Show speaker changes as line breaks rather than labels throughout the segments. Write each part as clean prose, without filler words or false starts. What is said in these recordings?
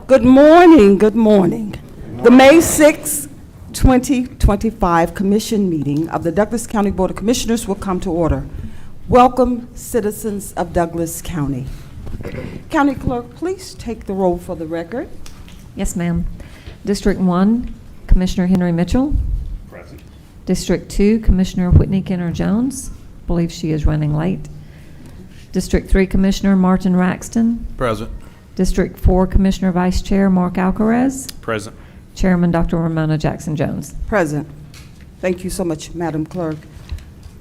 Good morning, good morning. The May 6, 2025 Commission Meeting of the Douglas County Board of Commissioners will come to order. Welcome, citizens of Douglas County. County Clerk, please take the roll for the record.
Yes, ma'am. District 1, Commissioner Henry Mitchell.
Present.
District 2, Commissioner Whitney Kenner-Jones. Believe she is running late. District 3, Commissioner Martin Raxton.
Present.
District 4, Commissioner Vice Chair Mark Alcaraz.
Present.
Chairman Dr. Ramona Jackson-Jones.
Present. Thank you so much, Madam Clerk.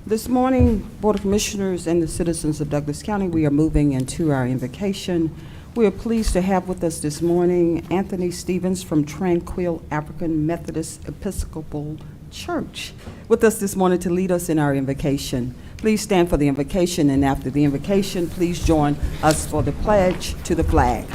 This morning, Board of Commissioners and the citizens of Douglas County, we are moving into our invocation. We are pleased to have with us this morning Anthony Stevens from Tranquil African Methodist Episcopal Church with us this morning to lead us in our invocation. Please stand for the invocation, and after the invocation, please join us for the pledge to the flag.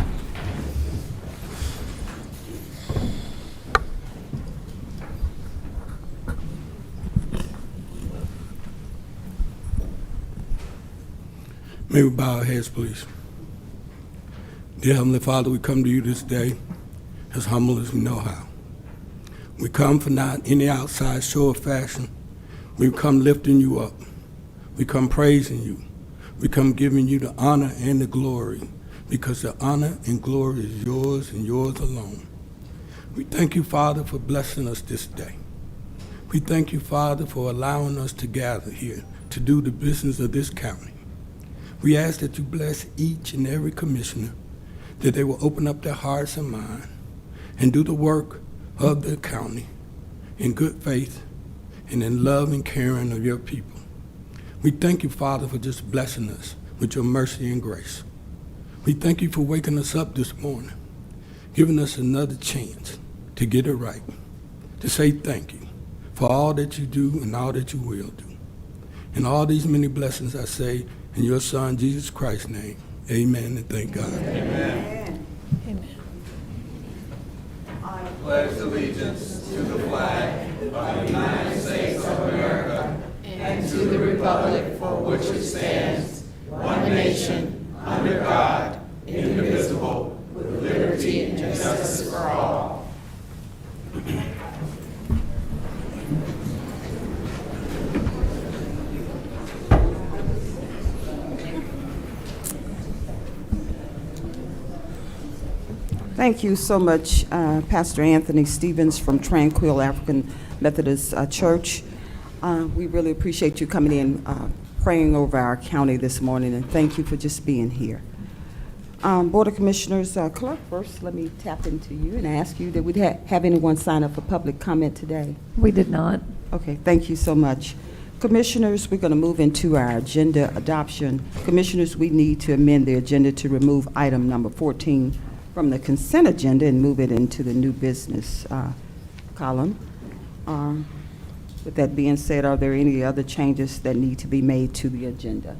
May we bow our heads, please. Dear Heavenly Father, we come to you this day as humble as we know how. We come for not any outside show of fashion. We come lifting you up. We come praising you. We come giving you the honor and the glory, because the honor and glory is yours and yours alone. We thank you, Father, for blessing us this day. We thank you, Father, for allowing us to gather here to do the business of this county. We ask that you bless each and every commissioner, that they will open up their hearts and minds and do the work of the county in good faith and in love and caring of your people. We thank you, Father, for just blessing us with your mercy and grace. We thank you for waking us up this morning, giving us another chance to get it right, to say thank you for all that you do and all that you will do. And all these many blessings I say in your Son, Jesus Christ's name. Amen, and thank God.
Amen.
Amen.
I pledge allegiance to the flag of the United States of America and to the republic for which it stands, one nation, under God, indivisible, with liberty and justice for all.
Thank you so much, Pastor Anthony Stevens from Tranquil African Methodist Church. We really appreciate you coming in, praying over our county this morning, and thank you for just being here. Board of Commissioners, Clerk, first let me tap into you and ask you, did we have anyone sign up for public comment today?
We did not.
Okay, thank you so much. Commissioners, we're going to move into our agenda adoption. Commissioners, we need to amend the agenda to remove item number 14 from the consent agenda and move it into the new business column. With that being said, are there any other changes that need to be made to the agenda?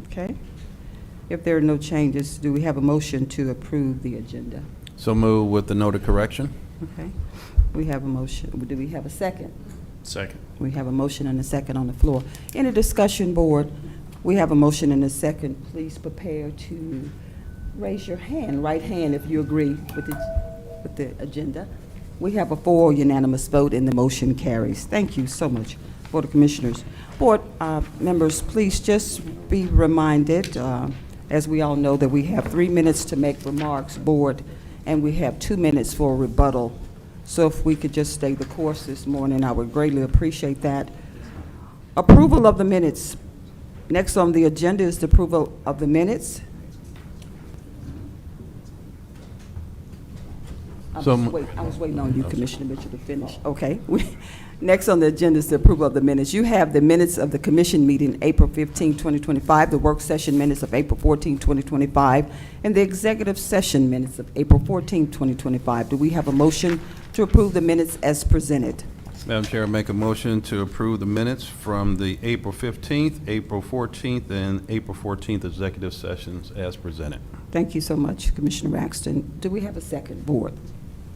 Okay. If there are no changes, do we have a motion to approve the agenda?
So move with the note of correction.
Okay. We have a motion. Do we have a second?
Second.
We have a motion and a second on the floor. Any discussion, board? We have a motion and a second. Please prepare to raise your hand, right hand, if you agree with the agenda. We have a 4 unanimous vote and the motion carries. Thank you so much, Board of Commissioners. Board members, please just be reminded, as we all know, that we have 3 minutes to make remarks, board, and we have 2 minutes for a rebuttal. So if we could just stay the course this morning, I would greatly appreciate that. Approval of the minutes. Next on the agenda is the approval of the minutes. I was waiting on you, Commissioner Mitchell, to finish. Okay. Next on the agenda is the approval of the minutes. You have the minutes of the commission meeting April 15, 2025, the work session minutes of April 14, 2025, and the executive session minutes of April 14, 2025. Do we have a motion to approve the minutes as presented?
Madam Chair, I make a motion to approve the minutes from the April 15th, April 14th, and April 14th executive sessions as presented.
Thank you so much, Commissioner Raxton. Do we have a second, board?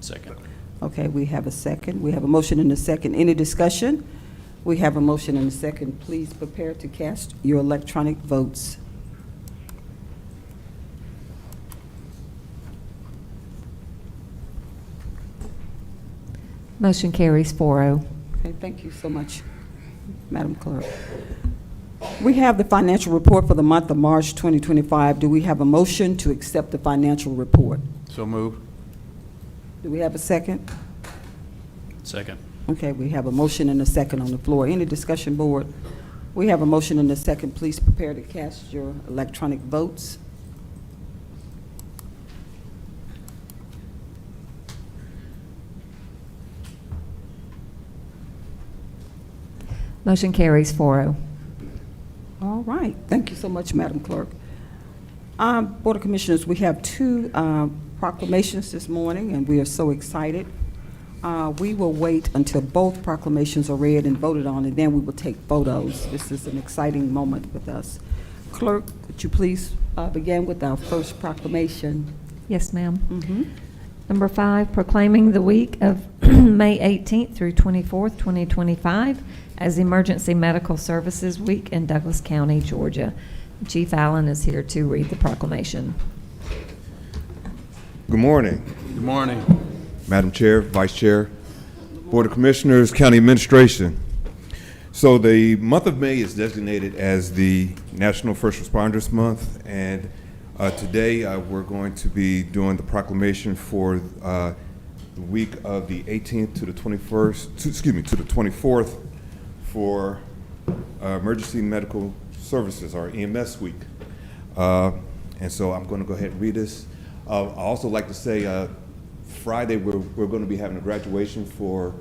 Second.
Okay, we have a second. We have a motion and a second. Any discussion? We have a motion and a second. Please prepare to cast your electronic votes.
Motion carries 4-0.
Okay, thank you so much, Madam Clerk. We have the financial report for the month of March 2025. Do we have a motion to accept the financial report?
So moved.
Do we have a second?
Second.
Okay, we have a motion and a second on the floor. Any discussion, board? We have a motion and a second. Please prepare to cast your electronic votes.
Motion carries 4-0.
All right, thank you so much, Madam Clerk. Board of Commissioners, we have two proclamations this morning, and we are so excited. We will wait until both proclamations are read and voted on, and then we will take photos. This is an exciting moment with us. Clerk, would you please begin with our first proclamation?
Yes, ma'am.
Mm-hmm.
Number 5, proclaiming the week of May 18th through 24th, 2025 as Emergency Medical Services Week in Douglas County, Georgia. Chief Allen is here to read the proclamation.
Good morning,
Good morning.
Madam Chair, Vice Chair, Board of Commissioners, County Administration. So the month of May is designated as the National First Responders Month, and today we're going to be doing the proclamation for the week of the 18th to the 21st, to the 24th for Emergency Medical Services, our EMS week. And so I'm going to go ahead and read this. I also like to say Friday we're going to be having a graduation for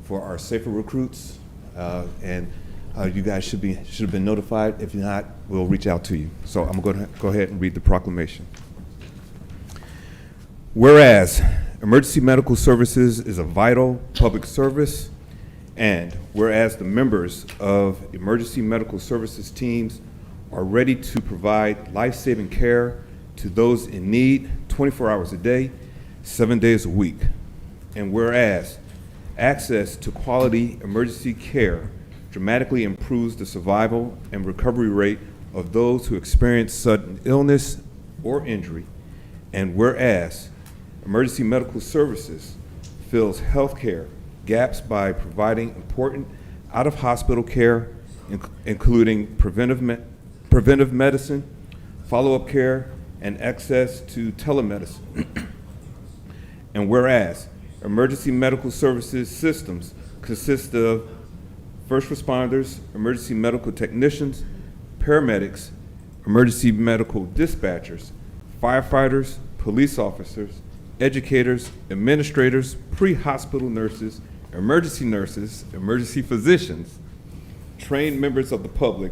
our SAFER recruits, and you guys should have been notified. If not, we'll reach out to you. So I'm going to go ahead and read the proclamation. Whereas emergency medical services is a vital public service, and whereas the members of emergency medical services teams are ready to provide life-saving care to those in need 24 hours a day, 7 days a week. And whereas access to quality emergency care dramatically improves the survival and recovery rate of those who experience sudden illness or injury. And whereas emergency medical services fills healthcare gaps by providing important out-of-hospital care, including preventive medicine, follow-up care, and access to telemedicine. And whereas emergency medical services systems consist of first responders, emergency medical technicians, paramedics, emergency medical dispatchers, firefighters, police officers, educators, administrators, pre-hospital nurses, emergency physicians, trained members of the public,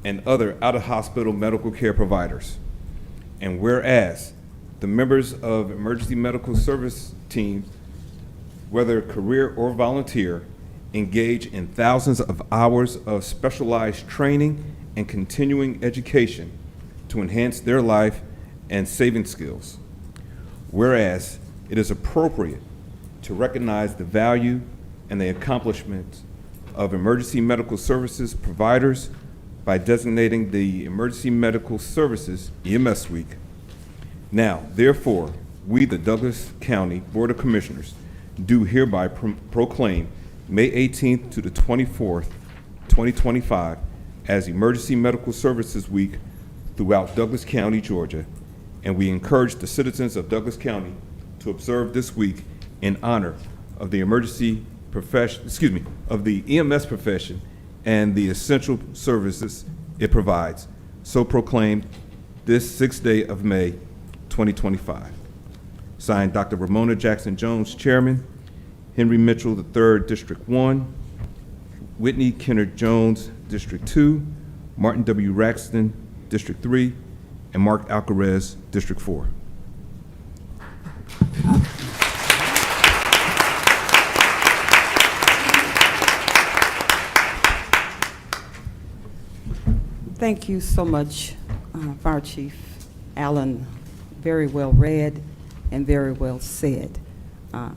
and other out-of-hospital medical care providers. And whereas the members of emergency medical service teams, whether career or volunteer, engage in thousands of hours of specialized training and continuing education to enhance their life and saving skills. Whereas it is appropriate to recognize the value and the accomplishments of emergency medical services providers by designating the Emergency Medical Services EMS Week. Now, therefore, we, the Douglas County Board of Commissioners, do hereby proclaim May 18th to the 24th, 2025 as Emergency Medical Services Week throughout Douglas County, Georgia, and we encourage the citizens of Douglas County to observe this week in honor of the of the EMS profession and the essential services it provides. So proclaimed this 6th day of May, 2025. Signed, Dr. Ramona Jackson Jones, Chairman, Henry Mitchell III, District 1, Whitney Kennard Jones, District 2, Martin W. Raxton, District 3, and Mark Alcarez, District 4.
Thank you so much, Fire Chief Allen. Very well read and very well said.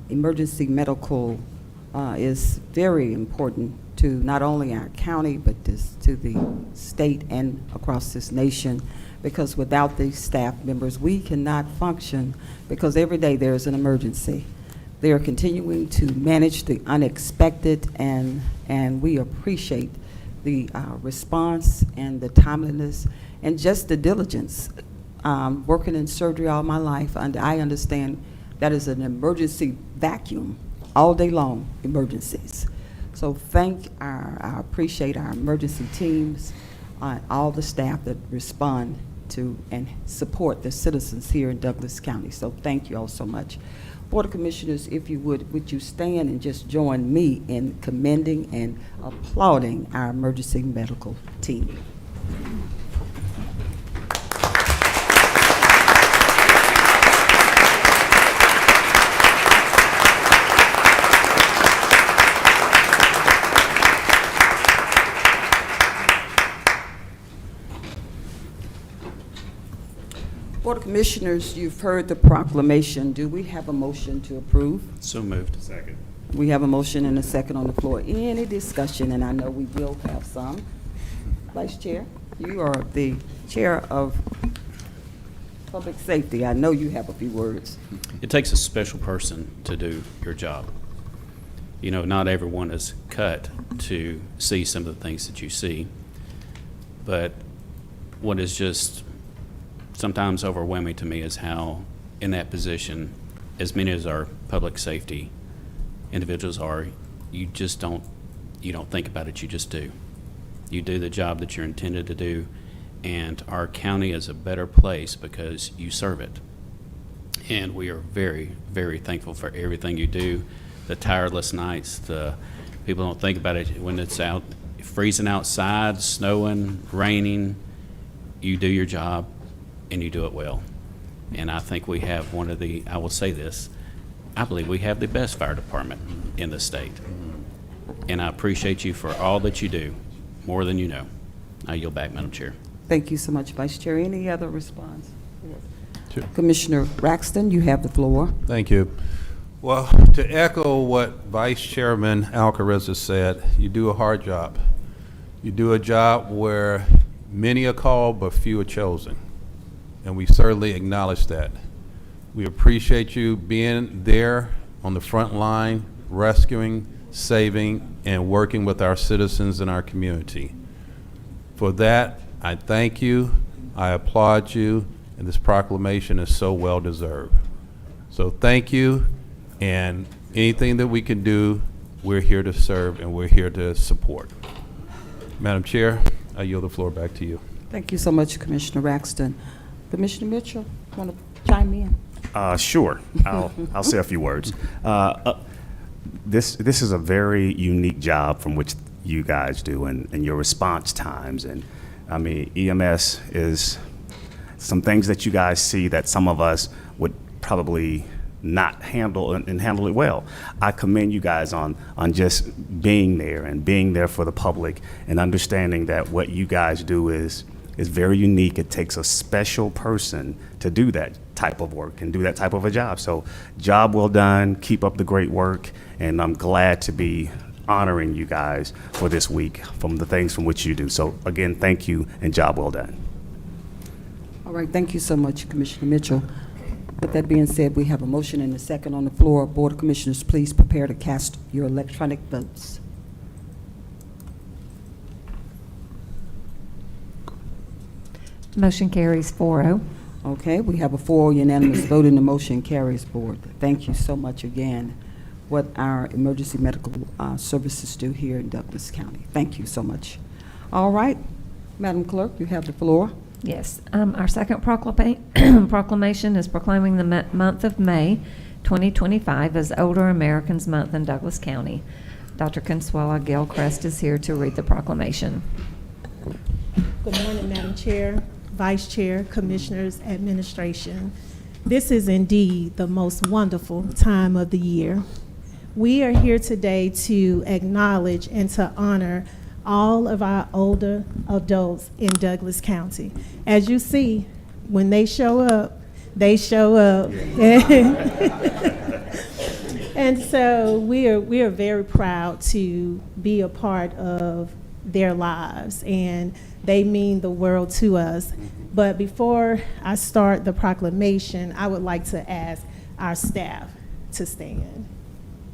Emergency medical is very important to not only our county, but to the state and across this nation, because without these staff members, we cannot function, because every day there is an emergency. They are continuing to manage the unexpected, and we appreciate the response and the timeliness and just the diligence. Working in surgery all my life, and I understand that is an emergency vacuum all day long, emergencies. So I appreciate our emergency teams, all the staff that respond to and support the citizens here in Douglas County. So thank you all so much. Board of Commissioners, if you would you stand and just join me in commending and applauding our emergency medical team. Board of Commissioners, you've heard the proclamation. Do we have a motion to approve?
So moved. Second.
We have a motion and a second on the floor. Any discussion? And I know we will have some. Vice Chair, you are the Chair of Public Safety. I know you have a few words.
It takes a special person to do your job. You know, not everyone is cut to see some of the things that you see. But what is just sometimes overwhelming to me is how, in that position, as many as our public safety individuals are, you don't think about it, you just do. You do the job that you're intended to do, and our county is a better place because you serve it. And we are very, very thankful for everything you do, the tireless nights, the people don't think about it when it's out freezing outside, snowing, raining. You do your job and you do it well. And I think we have I will say this, I believe we have the best fire department in the state. And I appreciate you for all that you do, more than you know. I yield back, Madam Chair.
Thank you so much, Vice Chair. Any other response?
Sure.
Commissioner Braxton, you have the floor.
Thank you. Well, to echo what Vice Chairman Alcarez has said, you do a hard job. You do a job where many are called, but few are chosen. And we certainly acknowledge that. We appreciate you being there on the front line, rescuing, saving, and working with our citizens in our community. For that, I thank you, I applaud you, and this proclamation is so well deserved. So thank you, and anything that we can do, we're here to serve and we're here to support. Madam Chair, I yield the floor back to you.
Thank you so much, Commissioner Braxton. Commissioner Mitchell, want to chime in?
Sure. I'll say a few words. This is a very unique job from which you guys do, and your response times. And I mean, EMS is some things that you guys see that some of us would probably not handle and handle it well. I commend you guys on just being there and being there for the public and understanding that what you guys do is very unique. It takes a special person to do that type of work and do that type of a job. So job well done, keep up the great work, and I'm glad to be honoring you guys for this week from the things from which you do. So again, thank you and job well done.
All right, thank you so much, Commissioner Mitchell. With that being said, we have a motion and a second on the floor. Board of Commissioners, please prepare to cast your electronic votes.
Motion carries 4-0.
Okay, we have a 4 unanimous vote and the motion carries, Board. Thank you so much again, what our emergency medical services do here in Douglas County. Thank you so much. All right, Madam Clerk, you have the floor.
Yes, our second proclamation is proclaiming the month of May 2025 as Older Americans Month in Douglas County. Dr. Consuela Gilchrist is here to read the proclamation.
Good morning, Madam Chair, Vice Chair, Commissioners, Administration. This is indeed the most wonderful time of the year. We are here today to acknowledge and to honor all of our older adults in Douglas County. As you see, when they show up, they show up. And so we are very proud to be a part of their lives, and they mean the world to us. But before I start the proclamation, I would like to ask our staff to stand.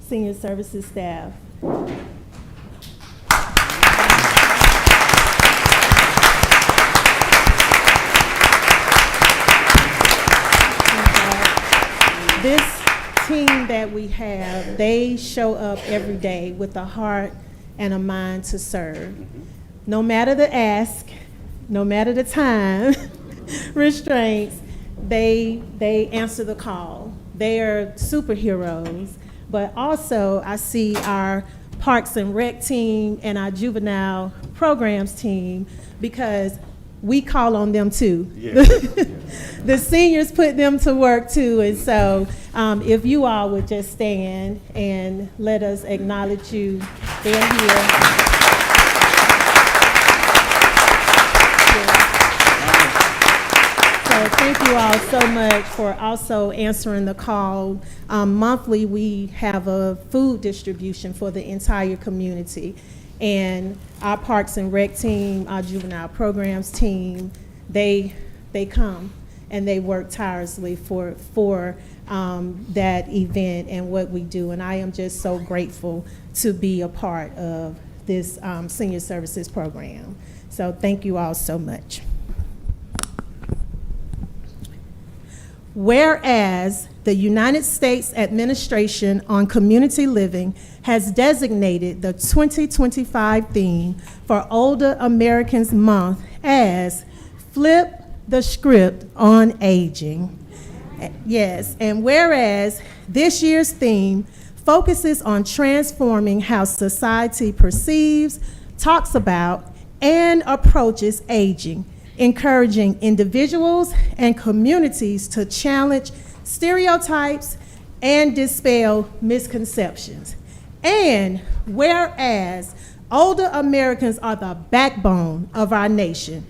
Senior Services staff. This team that we have, they show up every day with a heart and a mind to serve. No matter the ask, no matter the time restraints, they answer the call. They are superheroes. But also, I see our Parks and Rec team and our juvenile programs team, because we call on them too. Yeah. The seniors put them to work too. And so if you all would just stand and let us acknowledge you. They're here. So thank you all so much for also answering the call. Monthly, we have a food distribution for the entire community. And our Parks and Rec team, our juvenile programs team, they come and they work tirelessly for that event and what we do. And I am just so grateful to be a part of this senior services program. So thank you all so much. Whereas the United States Administration on Community Living has designated the 2025 theme for Older Americans Month as Flip the Script on Aging. Yes, and whereas this year's theme focuses on transforming how society perceives, talks about, and approaches aging, encouraging individuals and communities to challenge stereotypes and dispel misconceptions. And whereas older Americans are the backbone of our nation,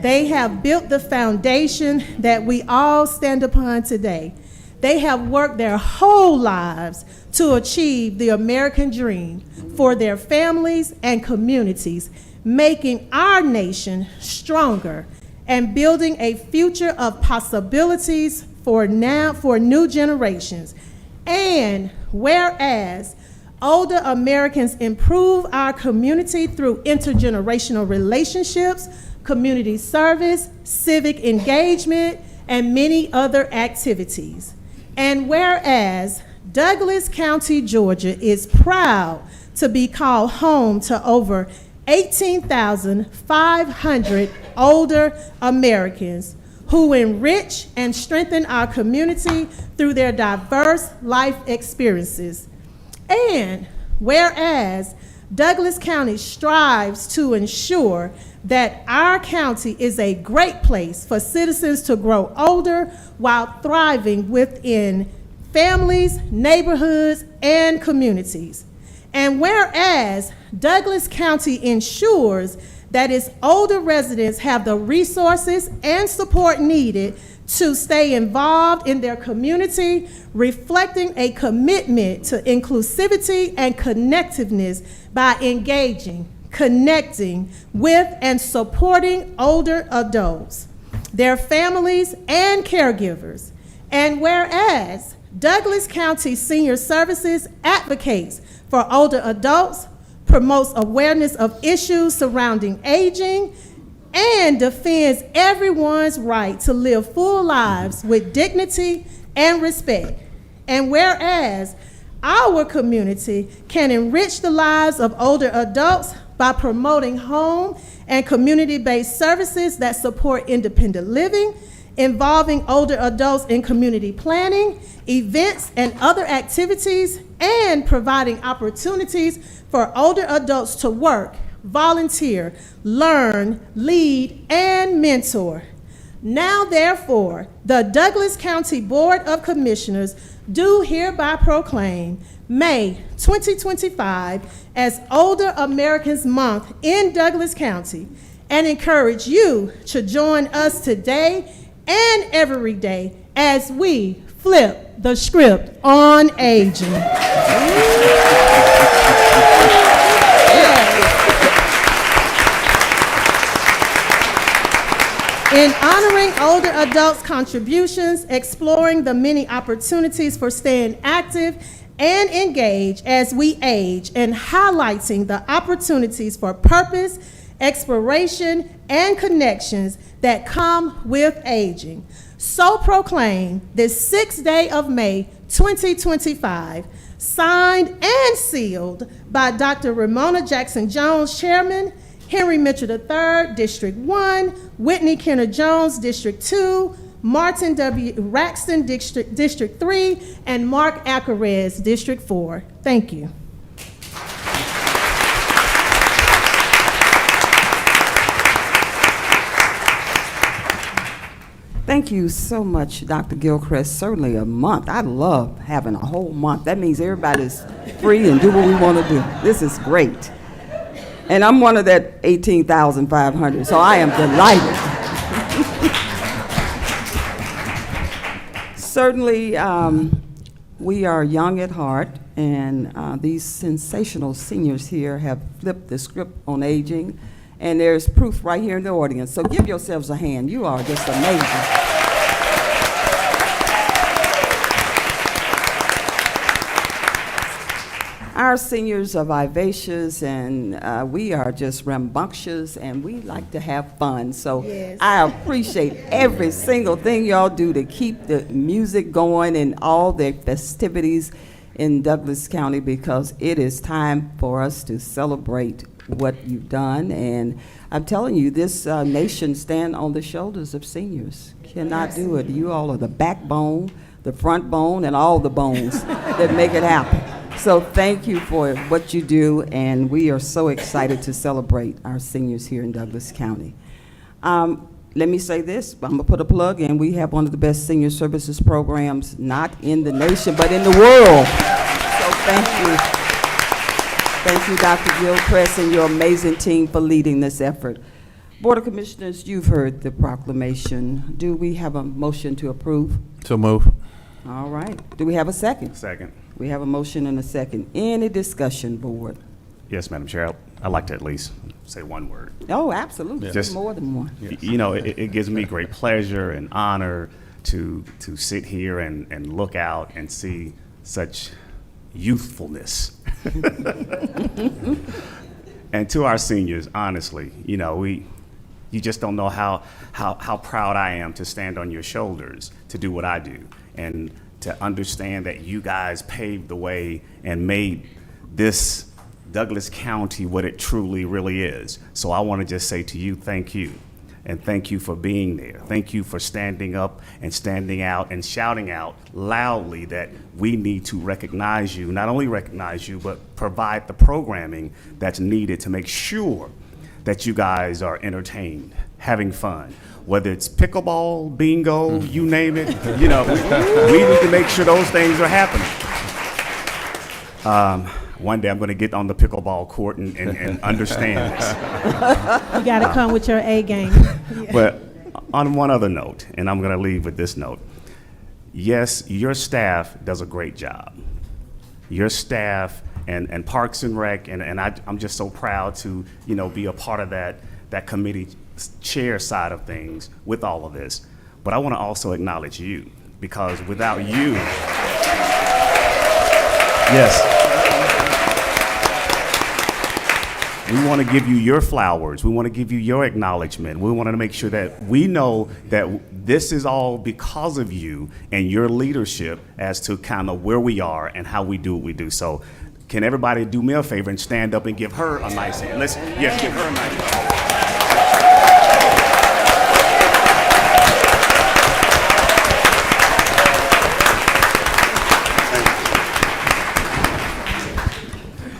they have built the foundation that we all stand upon today. They have worked their whole lives to achieve the American dream for their families and communities, making our nation stronger and building a future of possibilities for new generations. And whereas older Americans improve our community through intergenerational relationships, community service, civic engagement, and many other activities. And whereas Douglas County, Georgia is proud to be called home to over 18,500 older Americans who enrich and strengthen our community through their diverse life experiences. And whereas Douglas County strives to ensure that our county is a great place for citizens to grow older while thriving within families, neighborhoods, and communities. And whereas Douglas County ensures that its older residents have the resources and support needed to stay involved in their community, reflecting a commitment to inclusivity and connectiveness by engaging, connecting with, and supporting older adults, their families, and caregivers. And whereas Douglas County Senior Services advocates for older adults, promotes awareness of issues surrounding aging, and defends everyone's right to live full lives with dignity and respect. And whereas our community can enrich the lives of older adults by promoting home and community-based services that support independent living, involving older adults in community planning, events, and other activities, and providing opportunities for older adults to work, volunteer, learn, lead, and mentor. Now, therefore, the Douglas County Board of Commissioners do hereby proclaim May 2025 as Older Americans Month in Douglas County and encourage you to join us today and every day as we flip the script on aging. In honoring older adults' contributions, exploring the many opportunities for staying active and engaged as we age, and highlighting the opportunities for purpose, exploration, and connections that come with aging. So proclaimed this 6th day of May 2025, signed and sealed by Dr. Ramona Jackson Jones, Chairman, Henry Mitchell III, District 1, Whitney Kenner Jones, District 2, Martin W. Raxton, District 3, and Mark Acarez, District 4. Thank you.
Thank you so much, Dr. Gilchrist. Certainly a month. I love having a whole month. That means everybody's free and do what we want to do. This is great. And I'm one of that 18,500, so I am delighted. Certainly, we are young at heart, and these sensational seniors here have flipped the script on aging, and there's proof right here in the audience. So give yourselves a hand. You are just amazing. Our seniors are vivacious, and we are just rambunctious, and we like to have fun. So
Yes.
I appreciate every single thing y'all do to keep the music going and all the festivities in Douglas County, because it is time for us to celebrate what you've done. And I'm telling you, this nation stands on the shoulders of seniors. Cannot do it. You all are the backbone, the front bone, and all the bones that make it happen. So thank you for what you do, and we are so excited to celebrate our seniors here in Douglas County. Let me say this, I'm gonna put a plug in. We have one of the best senior services programs, not in the nation, but in the world. So thank you. Thank you, Dr. Gilchrist, and your amazing team for leading this effort. Board of Commissioners, you've heard the proclamation. Do we have a motion to approve?
So move.
All right. Do we have a second?
Second.
We have a motion and a second. Any discussion, board?
Yes, Madam Chair, I'd like to at least say one word.
Oh, absolutely.
Just-
More than one.
You know, it gives me great pleasure and honor to sit here and look out and see such youthfulness. And to our seniors, honestly, you know, you just don't know how proud I am to stand on your shoulders to do what I do, and to understand that you guys paved the way and made this Douglas County what it truly really is. So I want to just say to you, thank you. And thank you for being there. Thank you for standing up and standing out and shouting out loudly that we need to recognize you, not only recognize you, but provide the programming that's needed to make sure that you guys are entertained, having fun. Whether it's pickleball, bingo, you name it, you know, we need to make sure those things are happening. One day I'm going to get on the pickleball court and understand this.
You got to come with your A game.
But on one other note, and I'm going to leave with this note, yes, your staff does a great job. Your staff and Parks and Rec, and I'm just so proud to, you know, be a part of that committee chair side of things with all of this. But I want to also acknowledge you, because without you, yes, we want to give you your flowers. We want to give you your acknowledgement. We want to make sure that we know that this is all because of you and your leadership as to kind of where we are and how we do what we do. So can everybody do me a favor and stand up and give her a nice hand? Let's, yes, give her a nice hand.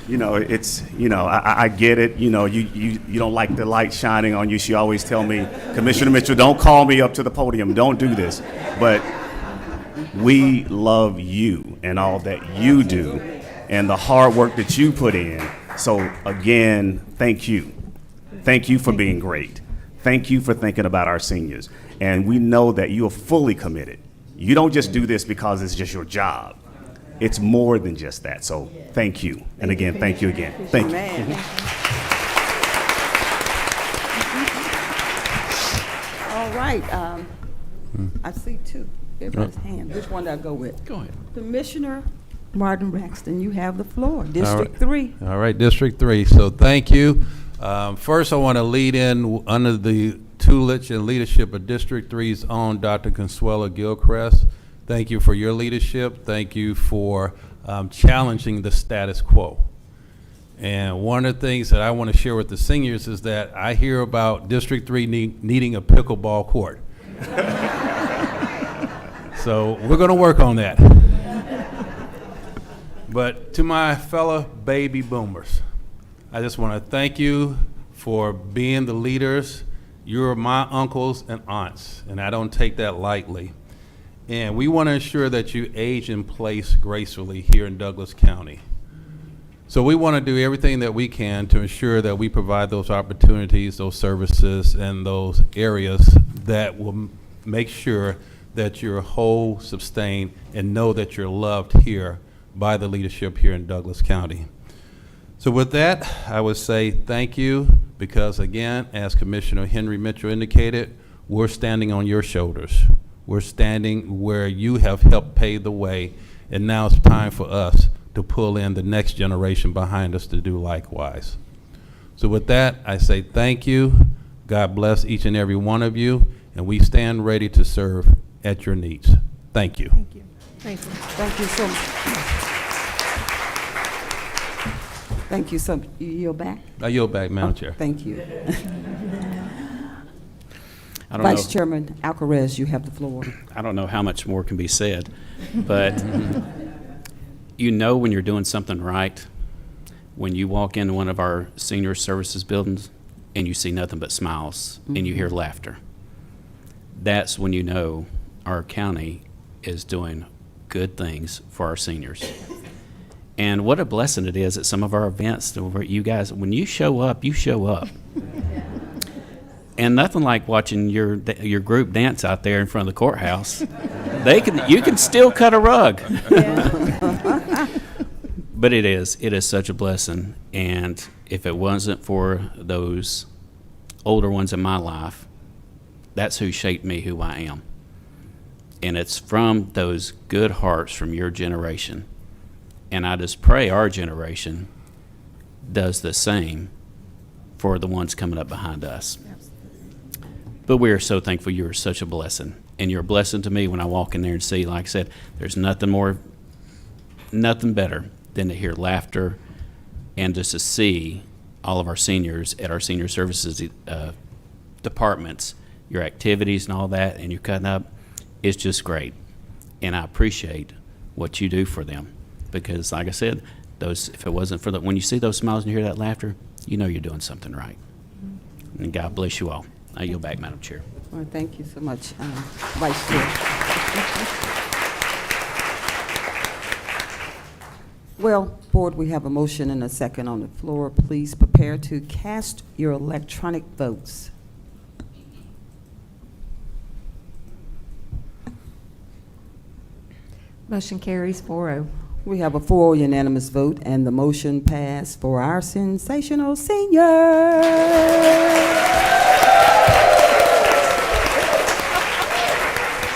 You know, it's, you know, I get it. You know, you don't like the light shining on you. She always tell me, Commissioner Mitchell, don't call me up to the podium. Don't do this. But we love you and all that you do and the hard work that you put in. So again, thank you. Thank you for being great. Thank you for thinking about our seniors. And we know that you are fully committed. You don't just do this because it's just your job. It's more than just that. So thank you. And again, thank you again. Thank you.
All right. right, I see two. Everybody's hand. Which one do I go with?
Go ahead.
Commissioner Martin Braxton, you have the floor.
All
District
right.
3.
All right, District 3. So thank you. First, I want to lead in under the tutelage and leadership of District 3's own Dr. Consuela Gilchrist. Thank you for your leadership. Thank you for challenging the status quo. And one of the things that I want to share with the seniors is that I hear about District 3 needing a pickleball court. So we're going to work on that. But to my fellow baby boomers, I just want to thank you for being the leaders. You're my uncles and aunts, and I don't take that lightly. And we want to ensure that you age in place gracefully here in Douglas County. So we want to do everything that we can to ensure that we provide those opportunities, those services, and those areas that will make sure that you're whole, sustained, and know that you're loved here by the leadership here in Douglas County. So with that, I would say thank you because, again, as Commissioner Henry Mitchell indicated, we're standing on your shoulders. We're standing where you have helped pave the way, and now it's time for us to pull in the next generation behind us to do likewise. So with that, I say thank you. God bless each and every one of you, and we stand ready to serve at your needs. Thank you.
Thank you. Thank you.
Thank you so much. Thank you so, you yield back?
I yield back, Madam Chair.
Thank you.
I don't
Vice
know.
Chairman Alcarez, you have the floor.
I don't know how much more can be said, but you know when you're doing something right when you walk into one of our senior services buildings and you see nothing but smiles and you hear laughter. That's when you know our county is doing good things for our seniors. And what a blessing it is at some of our events where you guys, when you show up, you show up. And nothing like watching your group dance out there in front of the courthouse. You can still cut a rug. But it is such a blessing. And if it wasn't for those older ones in my life, that's who shaped me who I am. And it's from those good hearts from your generation. And I just pray our generation does the same for the ones coming up behind us. But we are so thankful you are such a blessing. And you're a blessing to me when I walk in there and see, like I said, there's nothing better than to hear laughter and just to see all of our seniors at our senior services departments, your activities and all that, and you're cutting up. It's just great. And I appreciate what you do for them. Because like I said, if it wasn't for when you see those smiles and you hear that laughter, you know you're doing something right. And God bless you all. I yield back, Madam Chair.
Well, thank you so much, Vice Chair. Well, Board, we have a motion and a second on the floor. Please prepare to cast your electronic votes.
Motion carries 4-0.
We have a 4 unanimous vote, and the motion passed for our sensational seniors.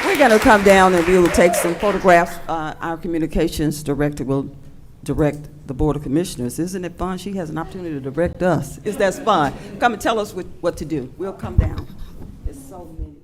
We're going to come down and we will take some photographs. Our communications director will direct the Board of Commissioners. Isn't it fun? She has an opportunity to direct us. That's fun. Come and tell us what to do. We'll come down. There's so many.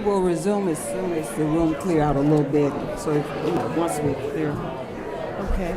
will resume as soon as the room clear out a little bit. So, once we clear. Okay.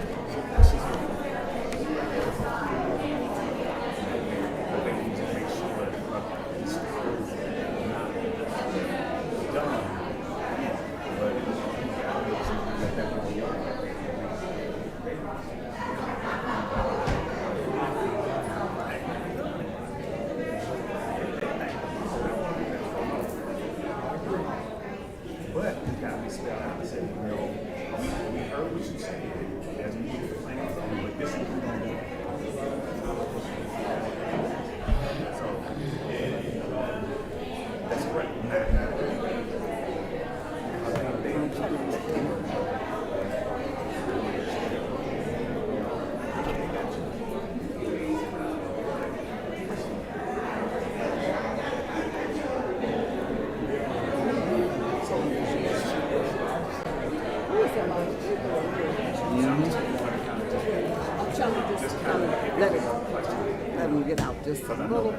Let him get out just a little.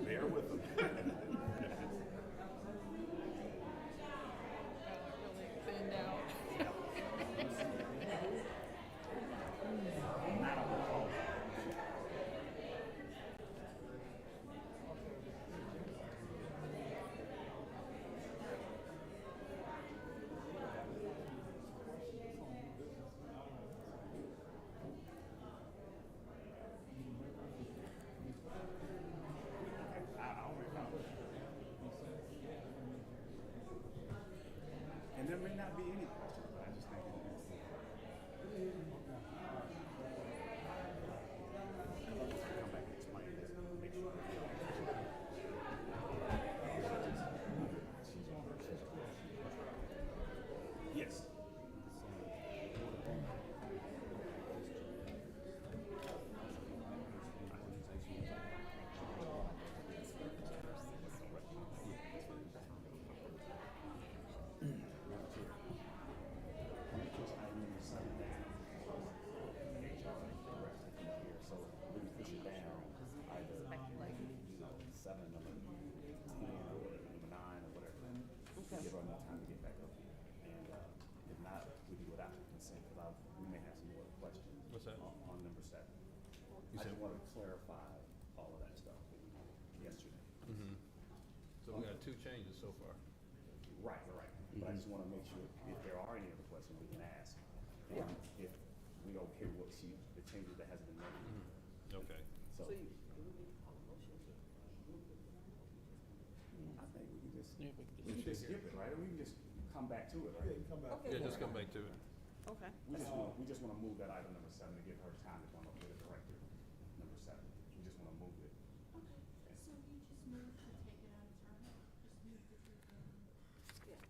Bear with them. And there may not be any questions, but I just think come back and explain this and make sure. Yes. On number 7. I just want to clarify all of that stuff yesterday.
So we got 2 changes so far.
Right. But I just want to make sure if there are any other questions we can ask. And if we don't hear the changes that has been made.
Okay.
So I think we can just skip it, right? Or we can just come back to it, right?
Yeah, just come back to it.
Okay.
We just want to move that item number 7 to give her time to come up with a director. Number 7. We just want to move it.
Okay, so you just moved to take it out of turn? Just move to take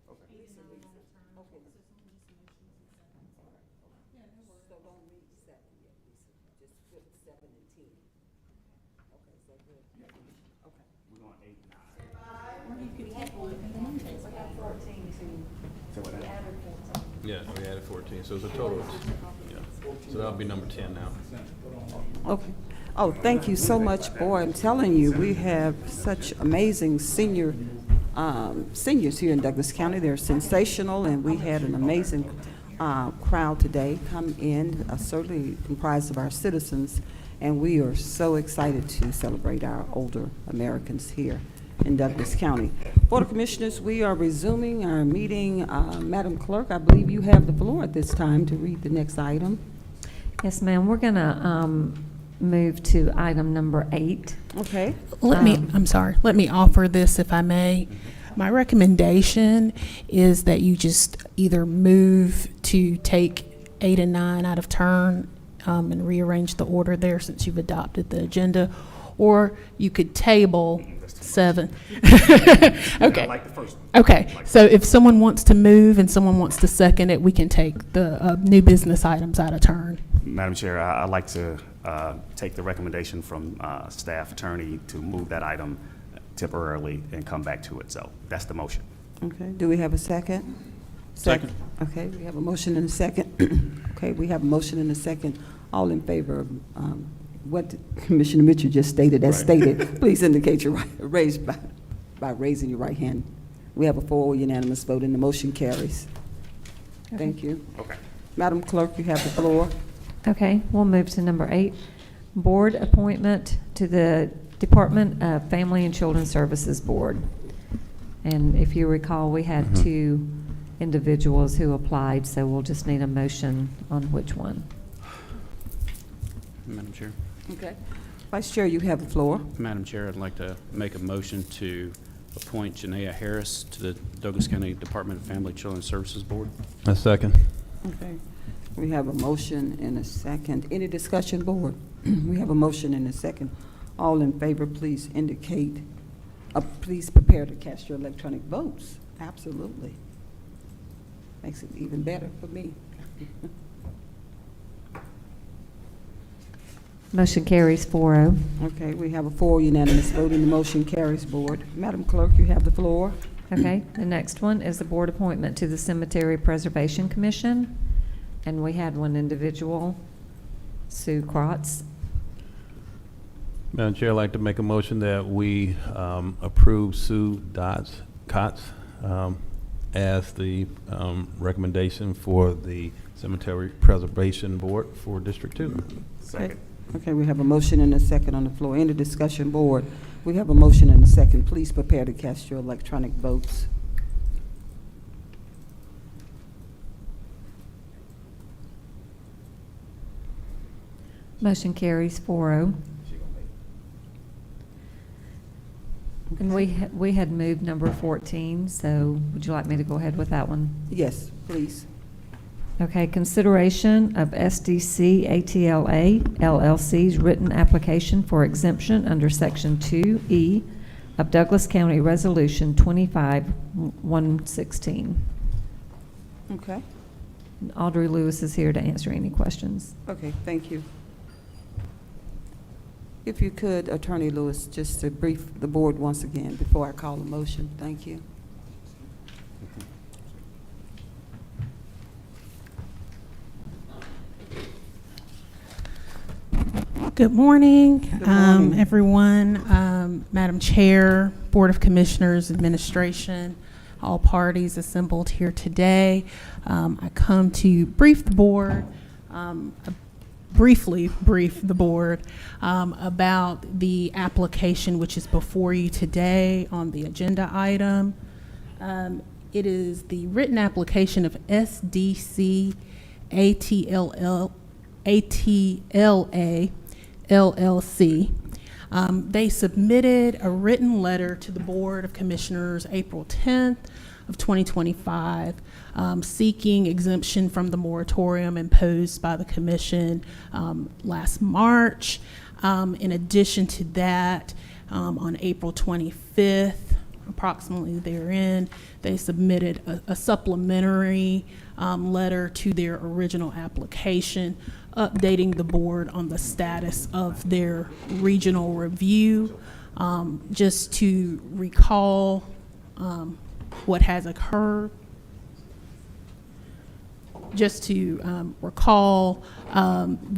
Okay.
8 and 9 out of turn?
Okay.
So someone just motions and seconds. Yeah, that works.
So don't read 7 yet, Lisa. Just put 7 and 10. Okay, is that good?
Yeah.
Okay.
We're going 8, 9.
Or you could table it and then take it out. 14 to.
So what
We added 14.
Yeah, we added 14, so it's a total of, yeah. So that'll be number 10 now.
Okay. Oh, thank you so much, boy. I'm telling you, we have such amazing seniors here in Douglas County. They're sensational, and we had an amazing crowd today come in, certainly comprised of our citizens, and we are so excited to celebrate our older Americans here in Douglas County. Board of Commissioners, we are resuming our meeting. Madam Clerk, I believe you have the floor at this time to read the next item.
Yes, ma'am. We're going to move to item number 8.
Okay.
Let me offer this if I may. My recommendation is that you just either move to take 8 and 9 out of turn and rearrange the order there since you've adopted the agenda, or you could table 7. Okay.
I like the first one.
Okay, so if someone wants to move and someone wants to second it, we can take the new business items out of turn.
Madam Chair, I'd like to take the recommendation from staff attorney to move that item temporarily and come back to it. So that's the motion.
Okay. Do we have a second?
Second.
Okay, we have a motion and a second. Okay, we have a motion and a second. All in favor of what Commissioner Mitchell just stated, as stated, please indicate your raise by raising your right hand. We have a 4 unanimous vote, and the motion carries. Thank you.
Okay.
Madam Clerk, you have the floor.
Okay, we'll move to number 8, board appointment to the Department of Family and Children Services Board. And if you recall, we had 2 individuals who applied, so we'll just need a motion on which one.
Madam Chair.
Okay. Vice Chair, you have the floor.
Madam Chair, I'd like to make a motion to appoint Janaea Harris to the Douglas County Department of Family and Children Services Board.
A second.
Okay. We have a motion and a second. Any discussion, board? We have a motion and a second. All in favor, please indicate, please prepare to cast your electronic votes. Absolutely. Makes it even better for me.
Motion carries 4-0.
Okay, we have a 4 unanimous vote, and the motion carries, board. Madam Clerk, you have the floor.
Okay, the next one is the board appointment to the Cemetery Preservation Commission. And we had one individual, Sue Krotz.
Madam Chair, I'd like to make a motion that we approve Sue Kotz as the recommendation for the Cemetery Preservation Board for District 2.
Second.
Okay, we have a motion and a second on the floor. Any discussion, board? We have a motion and a second. Please prepare to cast your electronic votes.
Motion carries 4-0. And we had moved number 14, so would you like me to go ahead with that one?
Yes, please.
Okay, consideration of SDC ATLA LLC's written application for exemption under Section 2E of Douglas County Resolution 25-116.
Okay.
Audrey Lewis is here to answer any questions.
Okay, thank you. If you could, Attorney Lewis, just to brief the board once again before I call a motion. Thank you.
Good morning,
Good morning.
everyone, Madam Chair, Board of Commissioners, Administration, all parties assembled here today. I come to brief the board, briefly brief the board about the application which is before you today on the agenda item. It is the written application of SDC ATLA LLC. They submitted a written letter to the Board of Commissioners April 10th of 2025 seeking exemption from the moratorium imposed by the Commission last March. In addition to that, on April 25th, approximately therein, they submitted a supplementary letter to their original application, updating the board on the status of their regional review. Just to recall what has occurred, the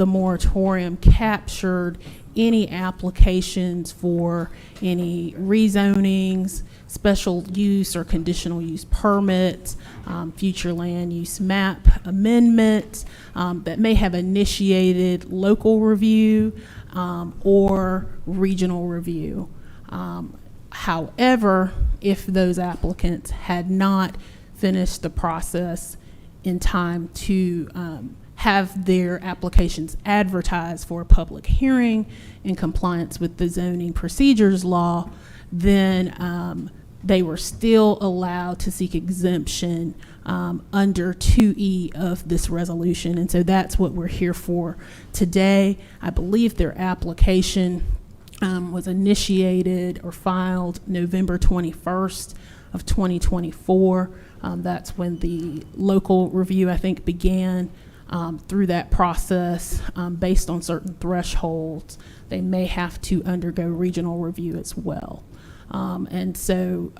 moratorium captured any applications for any rezonings, special use or conditional use permits, future land use map amendments that may have initiated local review or regional review. However, if those applicants had not finished the process in time to have their applications advertised for a public hearing in compliance with the zoning procedures law, then they were still allowed to seek exemption under 2E of this resolution. And so that's what we're here for today. I believe their application was initiated or filed November 21st of 2024. That's when the local review, I think, began. Through that process, based on certain thresholds, they may have to undergo regional review as well. And so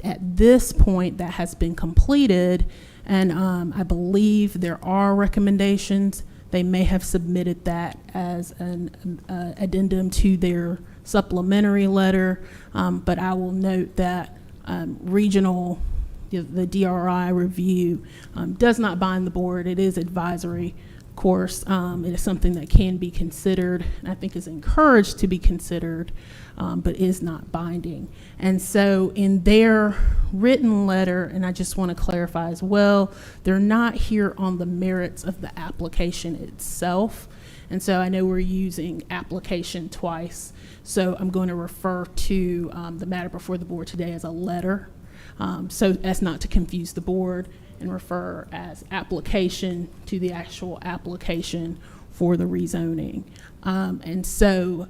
At this point, that has been completed, and I believe there are recommendations. They may have submitted that as an addendum to their supplementary letter, but I will note that the DRI review does not bind the board. It is advisory. Of course, it is something that can be considered, and I think is encouraged to be considered, but is not binding. And so in their written letter, and I just want to clarify as well, they're not here on the merits of the application itself. And so I know we're using application twice, so I'm going to refer to the matter before the board today as a letter, so as not to confuse the board, and refer as application to the actual application for the rezoning. And so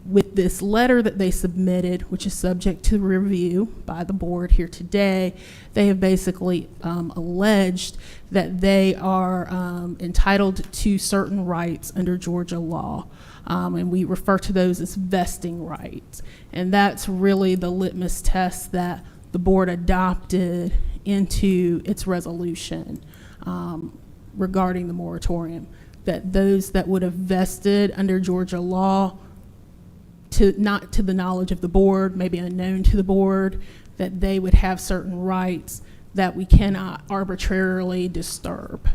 with this letter that they submitted, which is subject to review by the board here today, they have basically alleged that they are entitled to certain rights under Georgia law. And we refer to those as vesting rights. And that's really the litmus test that the board adopted into its resolution regarding the moratorium, that those that would have vested under Georgia law, not to the knowledge of the board, maybe unknown to the board, that they would have certain rights that we cannot arbitrarily disturb.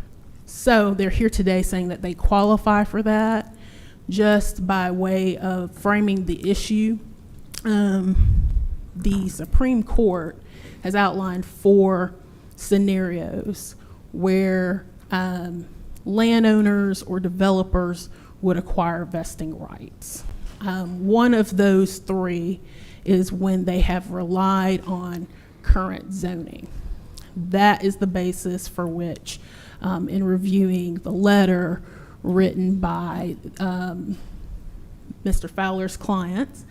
So they're here today saying that they qualify for that. Just by way of framing the issue, the Supreme Court has outlined 4 scenarios where landowners or developers would acquire vesting rights. One of those 3 is when they have relied on current zoning. That is the basis for which, in reviewing the letter written by Mr. Fowler's clients,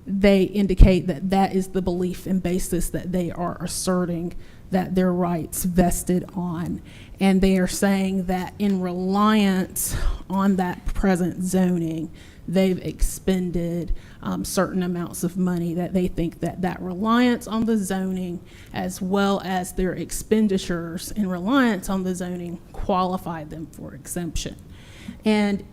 they indicate that that is the belief and basis that they are asserting that their rights vested on. And they are saying that in reliance on that present zoning, they've expended certain amounts of money, that they think that that reliance on the zoning, as well as their expenditures in reliance on the zoning, qualify them for exemption. And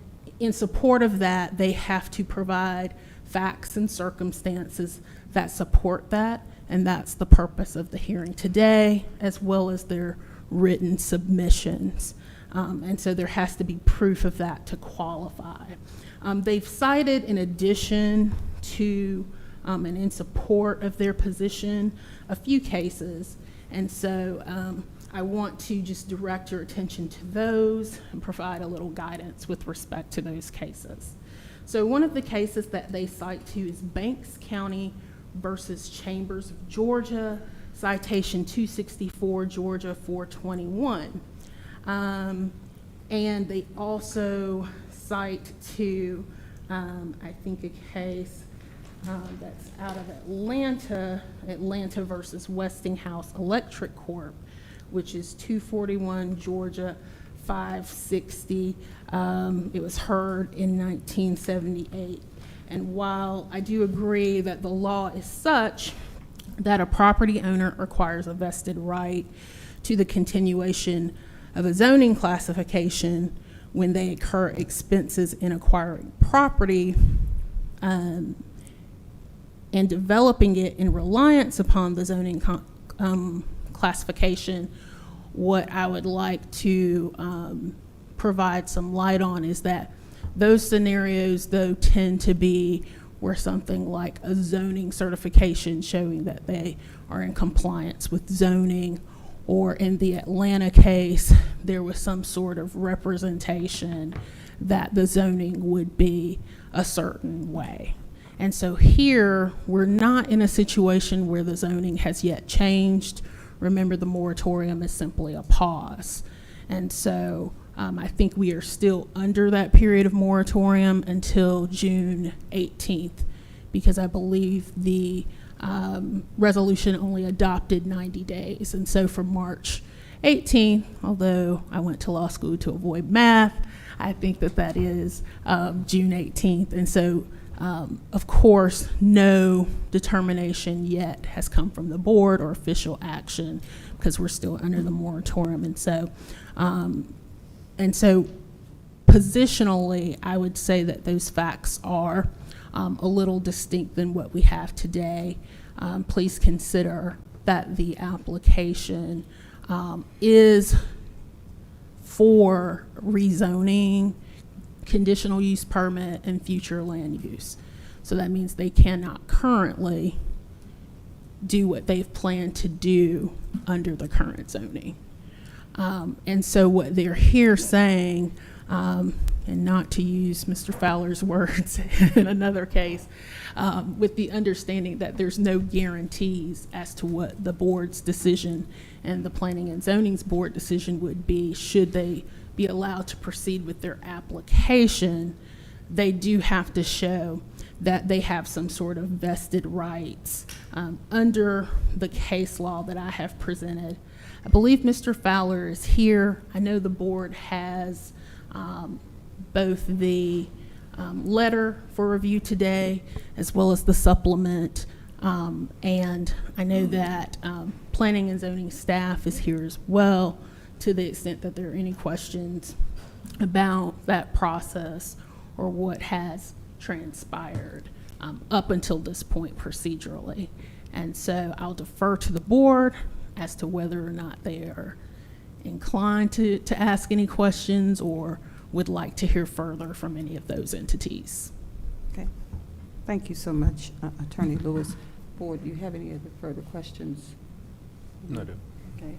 in support of that, they have to provide facts and circumstances that support that, and that's the purpose of the hearing today, as well as their written submissions. And so there has to be proof of that to qualify. They've cited, in addition to and in support of their position, a few cases. And so I want to just direct your attention to those and provide a little guidance with respect to those cases. So one of the cases that they cite to is Banks County versus Chambers of Georgia, citation 264 Georgia 421. And they also cite to, I think, a case that's out of Atlanta, Atlanta versus Westinghouse Electric Corp., which is 241 Georgia 560. It was heard in 1978. And while I do agree that the law is such that a property owner acquires a vested right to the continuation of a zoning classification when they incur expenses in acquiring property and developing it in reliance upon the zoning classification, what I would like to provide some light on is that those scenarios, though, tend to be where something like a zoning certification showing that they are in compliance with zoning, or in the Atlanta case, there was some sort of representation that the zoning would be a certain way. And so here, we're not in a situation where the zoning has yet changed. Remember, the moratorium is simply a pause. And so I think we are still under that period of moratorium until June 18th, because I believe the resolution only adopted 90 days. And so from March 18th, although I went to law school to avoid math, I think that that is June 18th. And so
Of course, no determination yet has come from the board or official action because we're still under the moratorium. And so positionally, I would say that those facts are a little distinct than what we have today. Please consider that the application is for rezoning, conditional use permit, and future land use. So that means they cannot currently do what they've planned to do under the current zoning. And so what they're here saying, and not to use Mr. Fowler's words in another case, with the understanding that there's no guarantees as to what the board's decision and the Planning and Zoning's board decision would be should they be allowed to proceed with their application. They do have to show that they have some sort of vested rights under the case law that I have presented. I believe Mr. Fowler is here. I know the board has both the letter for review today as well as the supplement. And I know that Planning and Zoning staff is here as well, to the extent that there are any questions about that process or what has transpired up until this point procedurally. And so I'll defer to the board as to whether or not they are inclined to ask any questions or would like to hear further from any of those entities.
Okay. Thank you so much, Attorney Lewis. Board, do you have any other further questions?
No, I do.
Okay.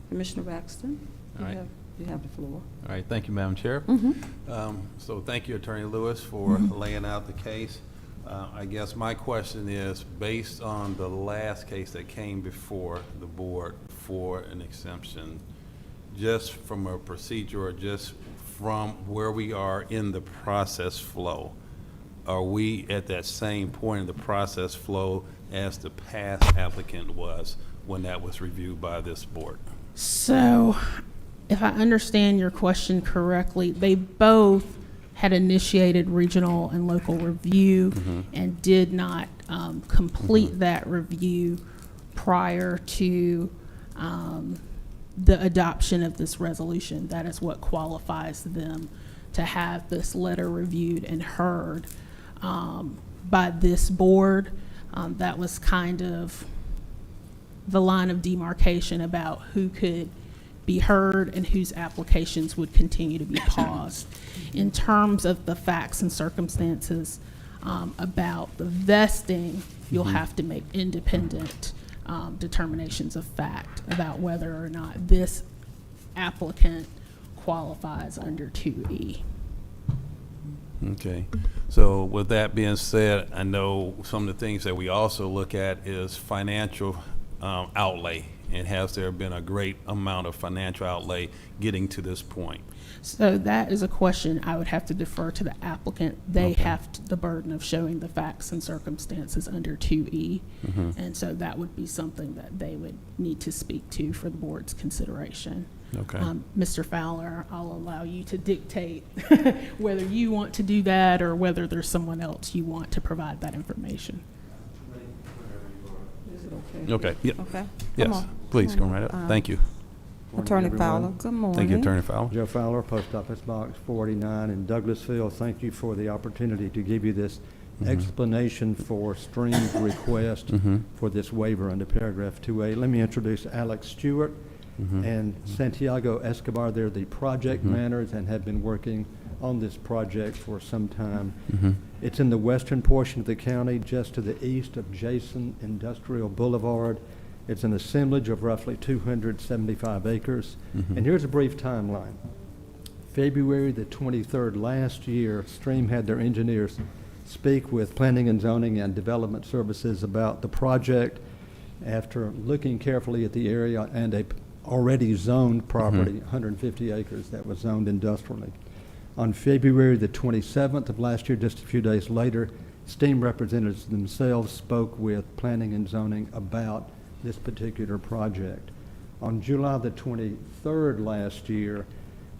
Commissioner Baxton,
All right.
you have the floor.
All right, thank you, Madam Chair.
Mm-hmm.
So thank you, Attorney Lewis, for laying out the case. I guess my question is, based on the last case that came before the board for an exemption, just from a procedure or just from where we are in the process flow, are we at that same point in the process flow as the past applicant was when that was reviewed by this board?
So if I understand your question correctly, they both had initiated regional and local review and did not complete that review prior to the adoption of this resolution. That is what qualifies them to have this letter reviewed and heard by this board. That was kind of the line of demarcation about who could be heard and whose applications would continue to be paused. In terms of the facts and circumstances about the vesting, you'll have to make independent determinations of fact about whether or not this applicant qualifies under 2E.
Okay, so with that being said, I know some of the things that we also look at is financial outlay, and has there been a great amount of financial outlay getting to this point?
So that is a question I would have to defer to the applicant. They
Okay.
have the burden of showing the facts and circumstances under 2E. And so that would be something that they would need to speak to for the board's consideration.
Okay.
Mr. Fowler, I'll allow you to dictate whether you want to do that or whether there's someone else you want to provide that information.
Is it okay?
Okay, yeah,
Okay. Come
yes,
on.
please, come right up. Thank you.
Attorney
everyone.
Fowler, good morning.
Thank you, Attorney Fowler.
Joe Fowler, Post Office Box 49 in Douglasville. Thank you for the opportunity to give you this explanation for Stream's request for this waiver under paragraph 2A. Let me introduce Alex Stewart and Santiago Escobar. They're the project managers and have been working on this project for some time. It's in the western portion of the county, just to the east of Jason Industrial Boulevard. It's an assemblage of roughly 275 acres. And here's a brief timeline. February the 23rd last year, Stream had their engineers speak with Planning and Zoning and Development Services about the project after looking carefully at the area and a already zoned property, 150 acres that was zoned industrially. On February the 27th of last year, just a few days later, Stream representatives themselves spoke with Planning and Zoning about this particular project. On July the 23rd last year,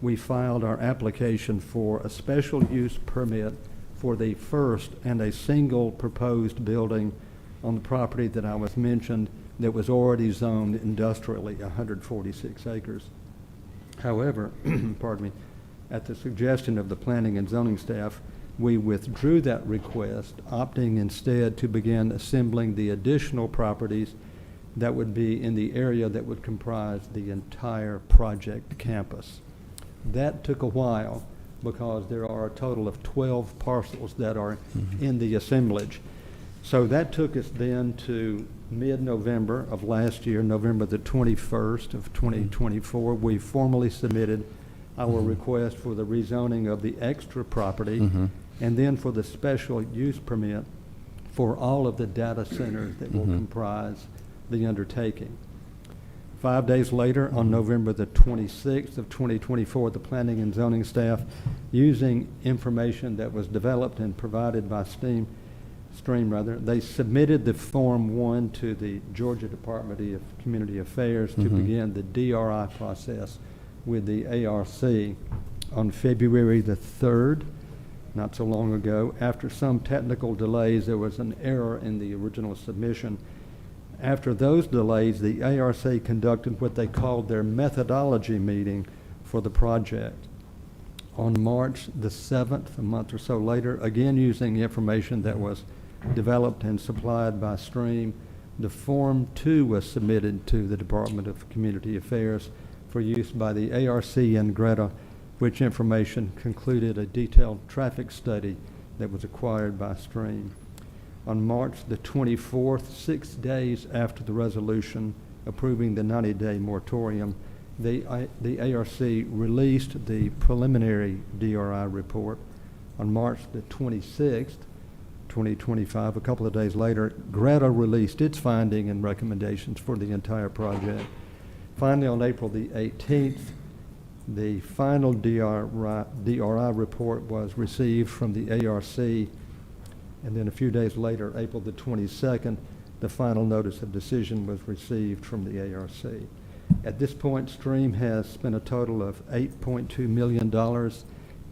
we filed our application for a special use permit for the first and a single proposed building on the property that I was mentioned that was already zoned industrially, 146 acres. However, pardon me, at the suggestion of the planning and zoning staff, we withdrew that request, opting instead to begin assembling the additional properties that would be in the area that would comprise the entire project campus. That took a while because there are a total of 12 parcels that are in the assemblage. So that took us then to mid-November of last year, November the 21st of 2024. We formally submitted our request for the rezoning of the extra property and then for the special use permit for all of the data centers that will comprise the undertaking. 5 days later, on November the 26th of 2024, the planning and zoning staff, using information that was developed and provided by Stream, they submitted the Form 1 to the Georgia Department of Community Affairs to begin the DRI process with the ARC on February the 3rd, not so long ago. After some technical delays, there was an error in the original submission. After those delays, the ARC conducted what they called their methodology meeting for the project. On March the 7th, a month or so later, again using information that was developed and supplied by Stream, the Form 2 was submitted to the Department of Community Affairs for use by the ARC and Greta, which information concluded a detailed traffic study that was acquired by Stream. On March the 24th, 6 days after the resolution approving the 90-day moratorium, the ARC released the preliminary DRI report. On March the 26th, 2025, a couple of days later, Greta released its finding and recommendations for the entire project. Finally, on April the 18th, the final DRI report was received from the ARC, and then a few days later, April the 22nd, the final notice of decision was received from the ARC. At this point, Stream has spent a total of $8.2 million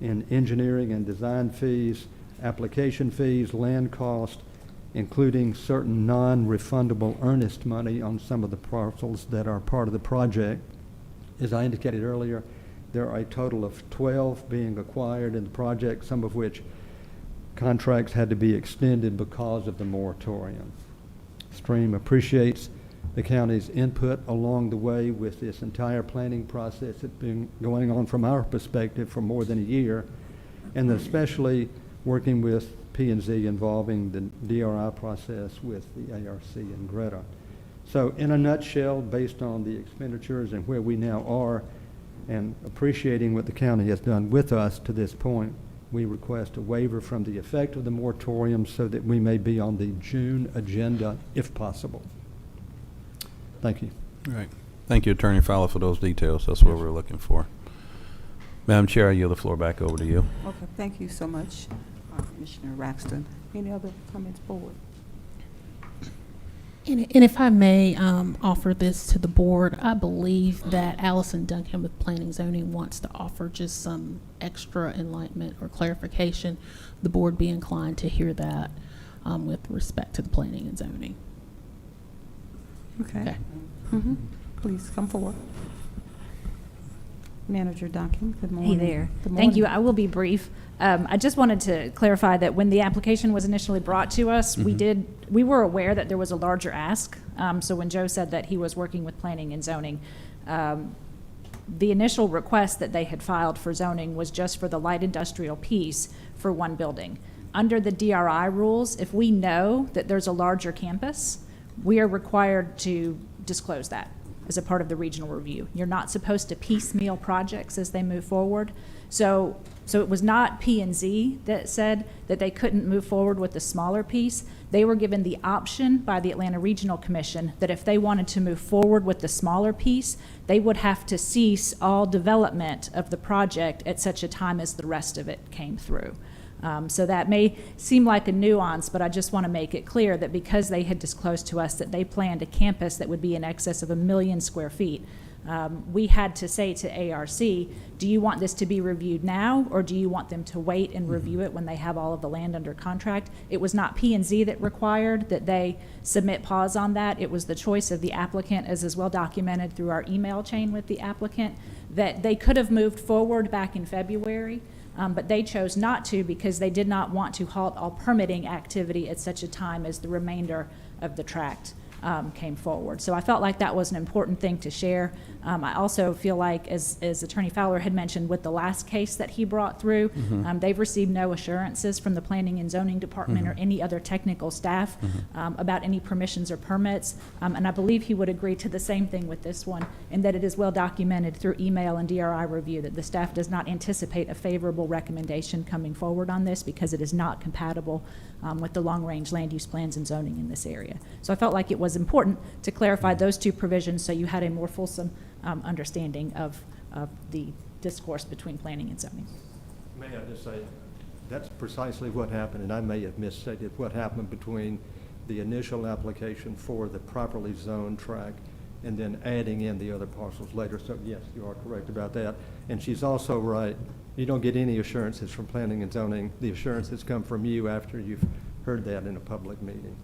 in engineering and design fees, application fees, land cost, including certain non-refundable earnest money on some of the parcels that are part of the project. As I indicated earlier, there are a total of 12 being acquired in the project, some of which contracts had to be extended because of the moratorium. Stream appreciates the county's input along the way with this entire planning process that's been going on from our perspective for more than a year, and especially working with P&Z involving the DRI process with the ARC and Greta. So in a nutshell, based on the expenditures and where we now are and appreciating what the county has done with us to this point, we request a waiver from the effect of the moratorium so that we may be on the June agenda if possible. Thank you.
All right. Thank you, Attorney Fowler, for those details. That's what we're looking for. Madam Chair, I yield the floor back over to you.
Okay, thank you so much, Commissioner Raxton. Any other comments, board?
And if I may offer this to the board, I believe that Allison Duncan with Planning Zoning wants to offer just some extra enlightenment or clarification. The board be inclined to hear that with respect to the planning and zoning.
Okay.
Okay.
Please come forward. Manager Duncan, good morning.
Hey there.
Good
Thank you.
morning.
I will be brief. I just wanted to clarify that when the application was initially brought to us, we were aware that there was a larger ask. So when Joe said that he was working with planning and zoning, the initial request that they had filed for zoning was just for the light industrial piece for one building. Under the DRI rules, if we know that there's a larger campus, we are required to disclose that as a part of the regional review. You're not supposed to piecemeal projects as they move forward. So it was not P&Z that said that they couldn't move forward with the smaller piece. They were given the option by the Atlanta Regional Commission that if they wanted to move forward with the smaller piece, they would have to cease all development of the project at such a time as the rest of it came through. So that may seem like a nuance, but I just want to make it clear that because they had disclosed to us that they planned a campus that would be in excess of 1 million square feet, we had to say to ARC, do you want this to be reviewed now, or do you want them to wait and review it when they have all of the land under contract? It was not P&Z that required that they submit pause on that. It was the choice of the applicant, as is well documented through our email chain with the applicant, that they could have moved forward back in February, but they chose not to because they did not want to halt all permitting activity at such a time as the remainder of the tract came forward. So I felt like that was an important thing to share. I also feel like, as Attorney Fowler had mentioned, with the last case that he brought through, they've received no assurances from the Planning and Zoning Department or any other technical staff about any permissions or permits. And I believe he would agree to the same thing with this one, in that it is well documented through email and DRI review that the staff does not anticipate a favorable recommendation coming forward on this because it is not compatible with the long-range land use plans and zoning in this area. So I felt like it was important to clarify those two provisions so you had a more fulsome understanding of the discourse between planning and zoning.
May I just say, that's precisely what happened, and I may have misstated what happened between the initial application for the properly zoned tract and then adding in the other parcels later. So yes, you are correct about that. And she's also right. You don't get any assurances from planning and zoning. The assurances come from you after you've heard that in a public meeting.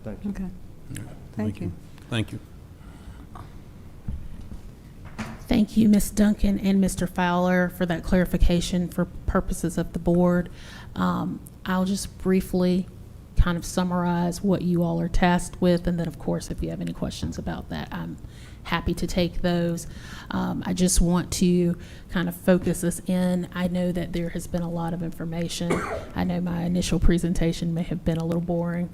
Thank you.
Okay. Thank you.
Thank you.
Thank you, Ms. Duncan and Mr. Fowler, for that clarification for purposes of the board. I'll just briefly kind of summarize what you all are tasked with, and then, of course, if you have any questions about that, I'm happy to take those. I just want to kind of focus us in. I know that there has been a lot of information. I know my initial presentation may have been a little boring,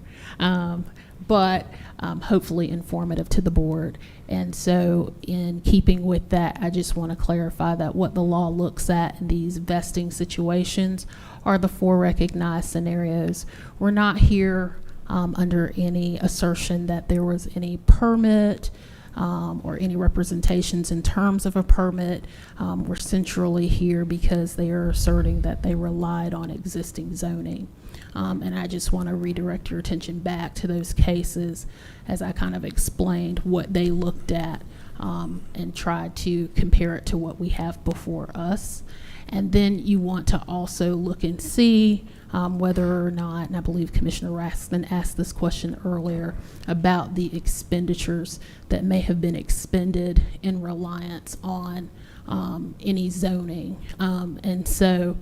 but hopefully informative to the board. And so in keeping with that, I just want to clarify that what the law looks at in these vesting situations are the 4 recognized scenarios. We're not here under any assertion that there was any permit or any representations in terms of a permit. We're centrally here because they are asserting that they relied on existing zoning. And I just want to redirect your attention back to those cases as I kind of explained what they looked at and tried to compare it to what we have before us. And then you want to also look and see whether or not, and I believe Commissioner Raskin asked this question earlier, about the expenditures that may have been expended in reliance on any zoning. And so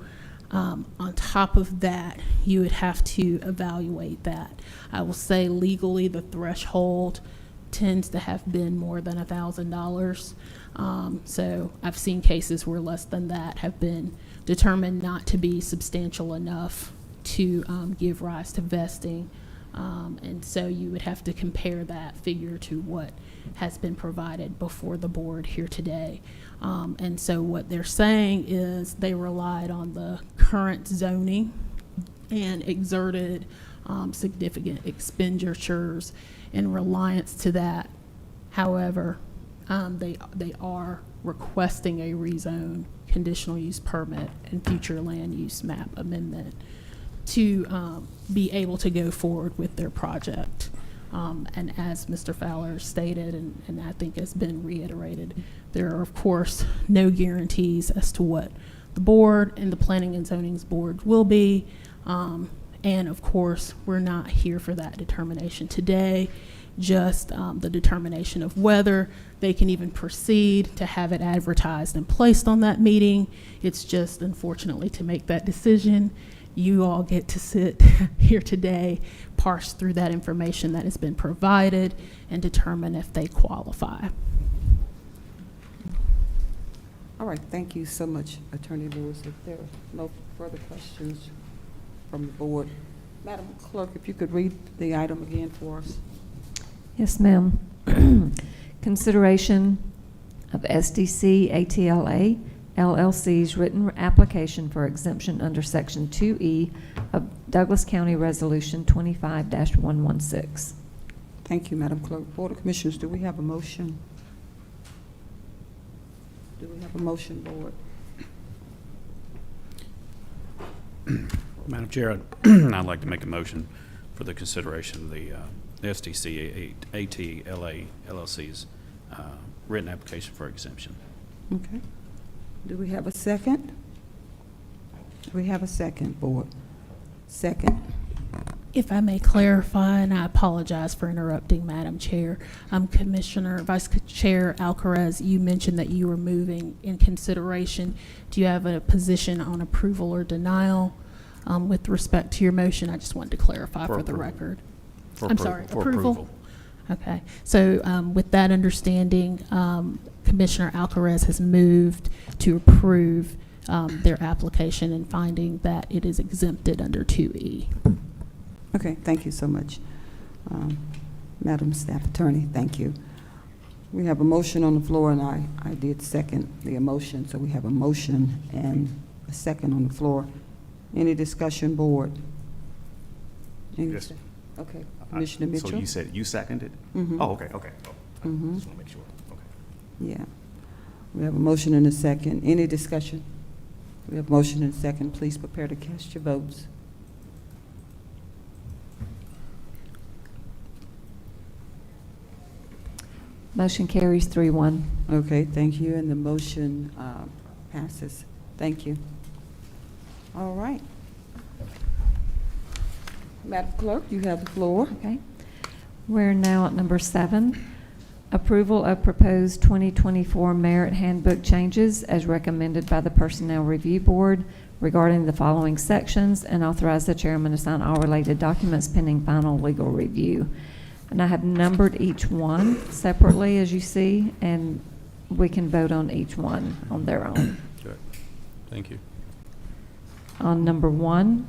on top of that, you would have to evaluate that. I will say legally the threshold tends to have been more than $1,000. So I've seen cases where less than that have been determined not to be substantial enough to give rise to vesting. And so you would have to compare that figure to what has been provided before the board here today. And so what they're saying is they relied on the current zoning and exerted significant expenditures in reliance to that. However, they are requesting a rezone, conditional use permit, and future land use map amendment to be able to go forward with their project. And as Mr. Fowler stated, and I think has been reiterated, there are, of course, no guarantees as to what the board and the Planning and Zoning's board will be. And, of course, we're not here for that determination today, just the determination of whether they can even proceed to have it advertised and placed on that meeting. It's just, unfortunately, to make that decision, you all get to sit here today, parse through that information that has been provided, and determine if they qualify.
All right, thank you so much, Attorney Lewis. If there are no further questions from the board, Madam Clerk, if you could read the item again for us.
Yes, ma'am. Consideration of SDC ATLA LLC's written application for exemption under Section 2E of Douglas County Resolution 25-116.
Thank you, Madam Clerk. Board of Commissioners, do we have a motion? Do we have a motion, Board?
Madam Chair, I'd like to make a motion for the consideration of the SDC ATLA LLC's written application for exemption.
Okay. Do we have a second? Do we have a second, board? Second.
If I may clarify, and I apologize for interrupting, Madam Chair. Commissioner, Vice Chair Alcaraz, you mentioned that you were moving in consideration. Do you have a position on approval or denial with respect to your motion? I just wanted to clarify for the record. I'm sorry, approval? Okay. So with that understanding, Commissioner Alcaraz has moved to approve their application and finding that it is exempted under 2E.
Okay, thank you so much. Madam Staff Attorney, thank you. We have a motion on the floor, and I did second the motion, so we have a motion and a second on the floor. Any discussion, board? Any
Yes.
Okay, Commissioner Mitchell?
So you said you seconded?
Mhm.
Oh, okay. Oh,
Mhm.
just want to make sure. Okay.
Yeah. We have a motion and a second. Any discussion? We have a motion and a second. Please prepare to cast your votes.
Motion carries 3-1.
Okay, thank you, and the motion passes. Thank you. All right. Madam Clerk, you have the floor.
Okay. We're now at number 7, approval of proposed 2024 merit handbook changes as recommended by the Personnel Review Board regarding the following sections, and authorize the chairman to sign all related documents pending final legal review. And I have numbered each one separately, as you see, and we can vote on each one on their own.
Good. Thank you.
On number 1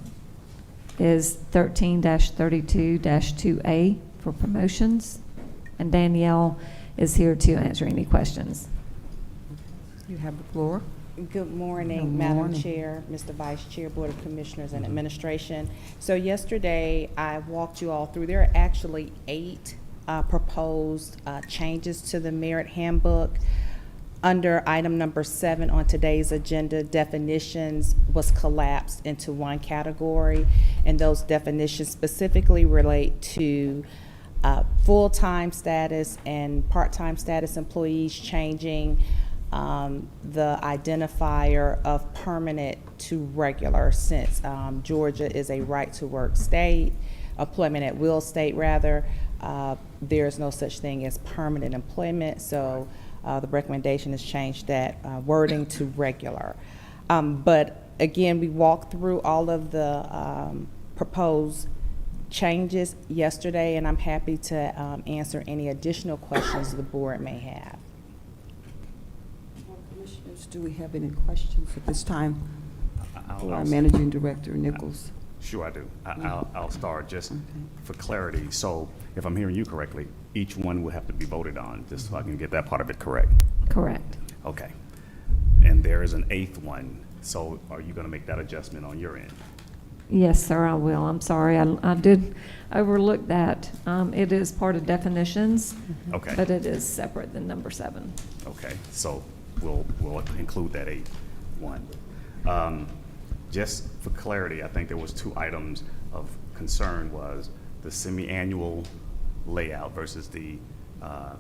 is 13-32-2A for promotions, and Danielle is here to answer any questions.
You have the floor.
Good morning,
Good
Madam
morning.
Chair, Mr. Vice Chair, Board of Commissioners, and Administration. So yesterday, I walked you all through, there are actually 8 proposed changes to the merit handbook. Under item number 7 on today's agenda, definitions was collapsed into one category, and those definitions specifically relate to full-time status and part-time status employees changing the identifier of permanent to regular, since Georgia is a right-to-work state, employment at will state rather. There's no such thing as permanent employment, so the recommendation has changed that wording to regular. But again, we walked through all of the proposed changes yesterday, and I'm happy to answer any additional questions the board may have.
Commissioners, do we have any questions at this time for our
I'll-
Managing Director Nichols?
Sure, I do. I'll start just
Okay.
for clarity. So if I'm hearing you correctly, each one will have to be voted on, just so I can get that part of it correct.
Correct.
Okay. And there is an 8th one. So are you going to make that adjustment on your end?
Yes, sir, I will. I'm sorry. I did overlook that. It is part of definitions,
Okay.
but it is separate than number 7.
Okay, so we'll include that 8th one. Just for clarity, I think there was 2 items of concern, was the semi-annual layout versus the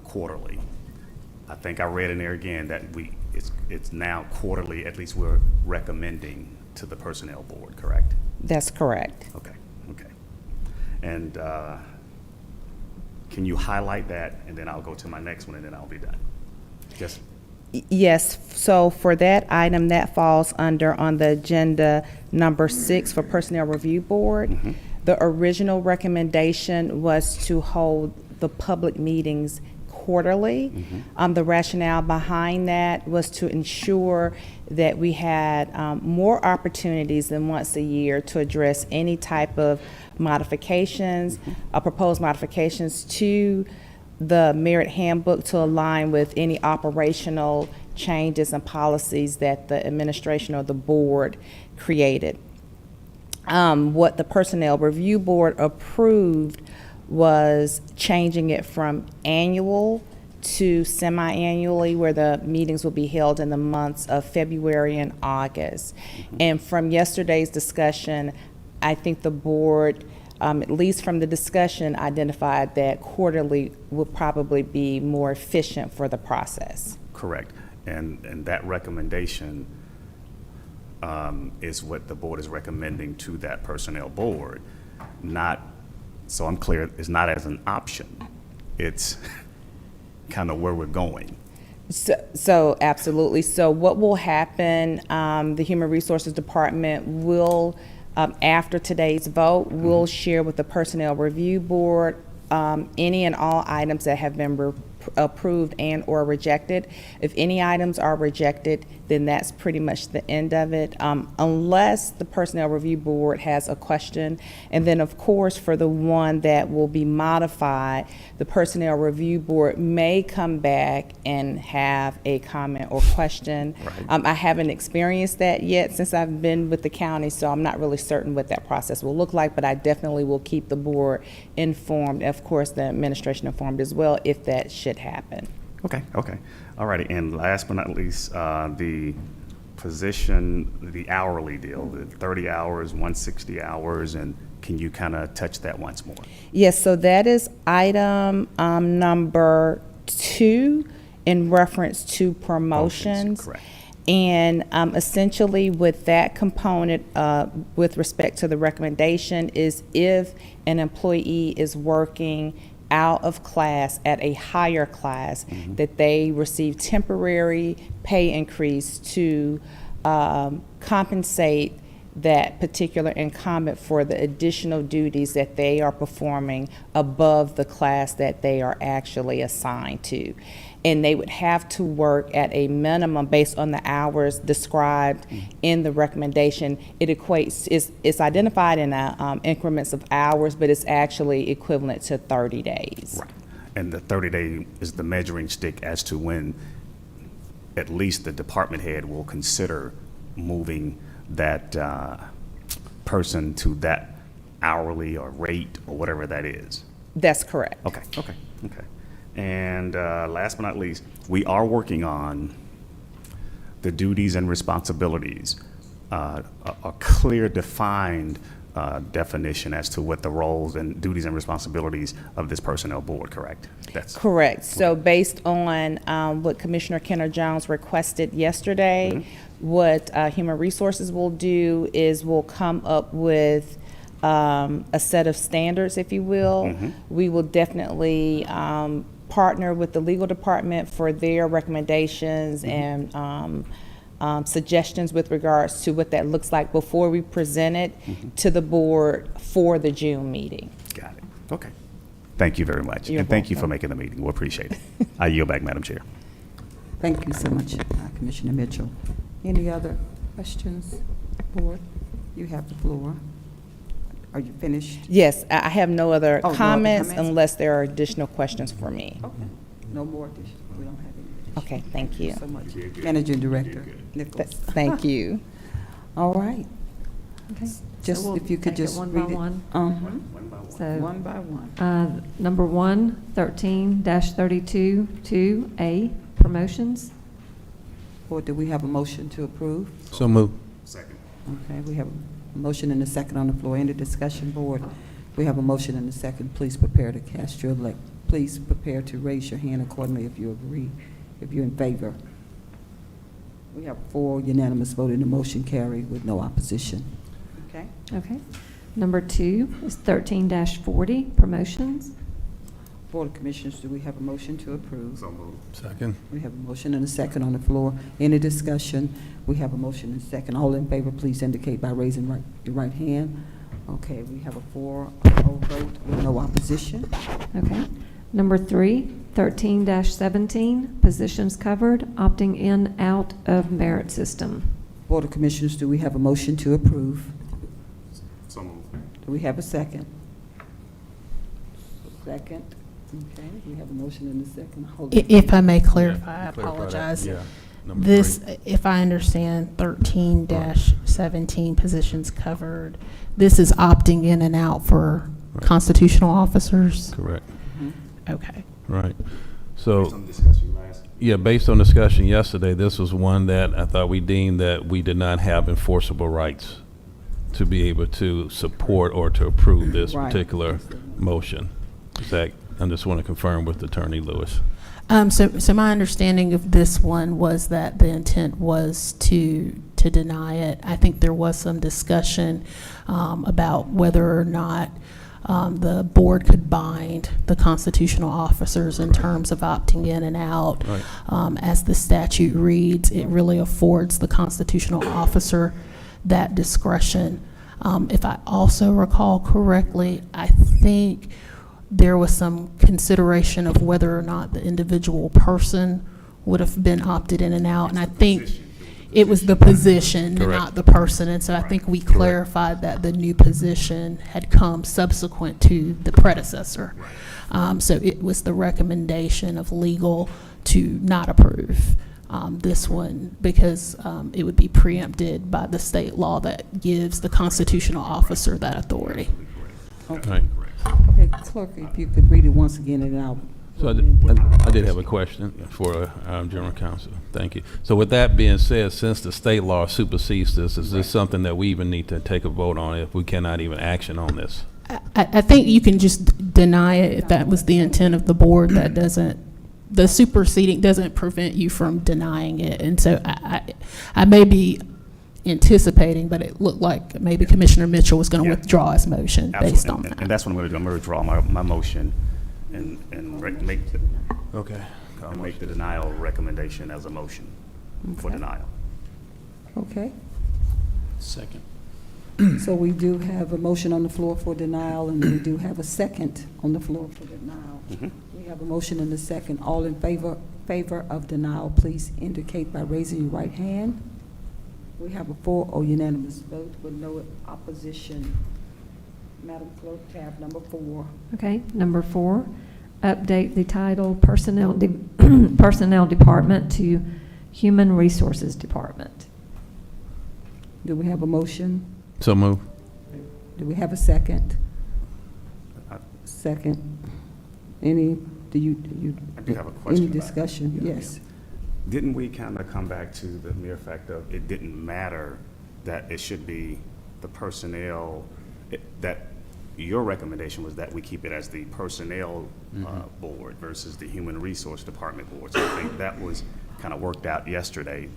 quarterly. I think I read in there again that it's now quarterly, at least we're recommending to the Personnel Board, correct?
That's correct.
Okay. And can you highlight that, and then I'll go to my next one, and then I'll be done? Just,
Yes, so for that item, that falls under on the agenda number 6 for Personnel Review Board. The original recommendation was to hold the public meetings quarterly. The rationale behind that was to ensure that we had more opportunities than once a year to address any type of modifications, proposed modifications to the merit handbook to align with any operational changes and policies that the administration or the board created. What the Personnel Review Board approved was changing it from annual to semi-annually, where the meetings will be held in the months of February and August. And from yesterday's discussion, I think the board at least from the discussion, identified that quarterly would probably be more efficient for the process.
Correct. And that recommendation is what the board is recommending to that personnel board, not, so I'm clear, it's not as an option. It's kind of where we're going.
So absolutely. So what will happen, the Human Resources Department will, after today's vote, will share with the Personnel Review Board any and all items that have been approved and or rejected. If any items are rejected, then that's pretty much the end of it, unless the Personnel Review Board has a question. And then, of course, for the one that will be modified, the Personnel Review Board may come back and have a comment or question.
Right.
I haven't experienced that yet since I've been with the county, so I'm not really certain what that process will look like, but I definitely will keep the board informed, of course, the administration informed as well, if that should happen.
Okay, okay. All righty. And last but not least, the position, the hourly deal, the 30 hours, 160 hours, and can you kind of touch that once more?
Yes, so that is item number 2 in reference to promotions.
Correct.
And essentially with that component, with respect to the recommendation, is if an employee is working out of class at a higher class, that they receive temporary pay increase to compensate that particular incumbent for the additional duties that they are performing above the class that they are actually assigned to. And they would have to work at a minimum based on the hours described in the recommendation. It equates, it's identified in increments of hours, but it's actually equivalent to 30 days.
Right. And the 30-day is the measuring stick as to when at least the department head will consider moving that person to that hourly or rate or whatever that is.
That's correct.
Okay, okay, okay. And last but not least, we are working on the duties and responsibilities, a clear, defined definition as to what the roles and duties and responsibilities of this personnel board, correct? That's
correct. So based on what Commissioner Kenner Jones requested yesterday, what Human Resources will do is we'll come up with a set of standards, if you will. We will definitely partner with the legal department for their recommendations and suggestions with regards to what that looks like before we present it to the board for the June meeting.
Got it. Okay. Thank you very much.
You're
and thank you for
welcome.
making the meeting. We appreciate it. I yield back, Madam Chair.
Thank you so much, Commissioner Mitchell. Any other questions, board? You have the floor. Are you finished?
Yes, I have no other
Oh, no other
comments
comments?
unless there are additional questions for me.
Okay. No more additions. We don't have any additions.
Okay, thank you.
So much. Managing Director Nichols.
Thank you.
All right.
Okay.
Just
So we'll
if you could
take it
just
one
read
by
it.
one. So,
One by one.
number 1, 13-32, 2A, promotions.
Or do we have a motion to approve?
So move.
Second.
Okay, we have a motion and a second on the floor. Any discussion, board? We have a motion and a second. Please prepare to cast your elect. Please prepare to raise your hand accordingly if you agree, if you're in favor. We have 4 unanimous vote and the motion carried with no opposition. Okay.
Okay. Number 2 is 13-40, promotions.
Board of Commissioners, do we have a motion to approve?
So moved.
Second.
We have a motion and a second on the floor. Any discussion? We have a motion and a second. All in favor, please indicate by raising your right hand. Okay, we have a 4-0 vote with no opposition.
Okay. Number 3, 13-17, positions covered, opting in, out of merit system.
Board of Commissioners, do we have a motion to approve?
So moved.
Do we have a second? Second. Okay, we have a motion and a second. Hold on.
If I may clarify, I
Clarify that.
apologize.
Yeah. Number
This,
3.
if I understand, 13-17 positions covered, this is opting in and out for
Right.
constitutional officers?
Correct.
Okay.
Right.
Based
So,
on discussion last.
yeah, based on discussion yesterday, this was one that I thought we deemed that we did not have enforceable rights to be able to support or to approve this
Right.
particular motion. Is that, I just want to confirm with Attorney Lewis.
So my understanding of this one was that the intent was to deny it. I think there was some discussion about whether or not the board could bind the constitutional officers in terms of opting in and out.
Right.
As the statute reads, it really affords the constitutional officer that discretion. If I also recall correctly, I think there was some consideration of whether or not the individual person would have been opted in and out. And I think it was the position,
Correct.
not the person. And so I think we clarified that the new position had come subsequent to the predecessor. So it was the recommendation of legal to not approve this one because it would be preempted by the state law that gives the constitutional officer that authority.
Right.
Okay, clerk, if you could read it once again, and I'll.
So I did have a question for General Counsel. Thank you. So with that being said, since the state law supersedes this, is this something that we even need to take a vote on if we cannot even action on this?
I think you can just deny it if that was the intent of the board. That doesn't, the superseding doesn't prevent you from denying it. And so I may be anticipating, but it looked like maybe Commissioner Mitchell was going to withdraw his motion based on that.
And that's what I'm going to do. I'm going to withdraw my motion and make the,
Okay.
I'll make the denial recommendation as a motion for denial.
Okay,
Second.
so we do have a motion on the floor for denial, and we do have a second on the floor for denial. We have a motion and a second. All in favor of denial, please indicate by raising your right hand. We have a 4-0 unanimous vote with no opposition. Madam Clerk, tab number 4.
Okay, number 4, update the title Personnel Personnel Department to Human Resources Department.
Do we have a motion?
So move.
Do we have a second?
I-
Second. Any, do you?
I do have a question
Any
about it.
discussion?
Yeah.
Yes.
Didn't we kind of come back to the mere fact of it didn't matter that it should be the personnel, that your recommendation was that we keep it as the personnel board versus the human resource department board. So I think that was kind of worked out yesterday.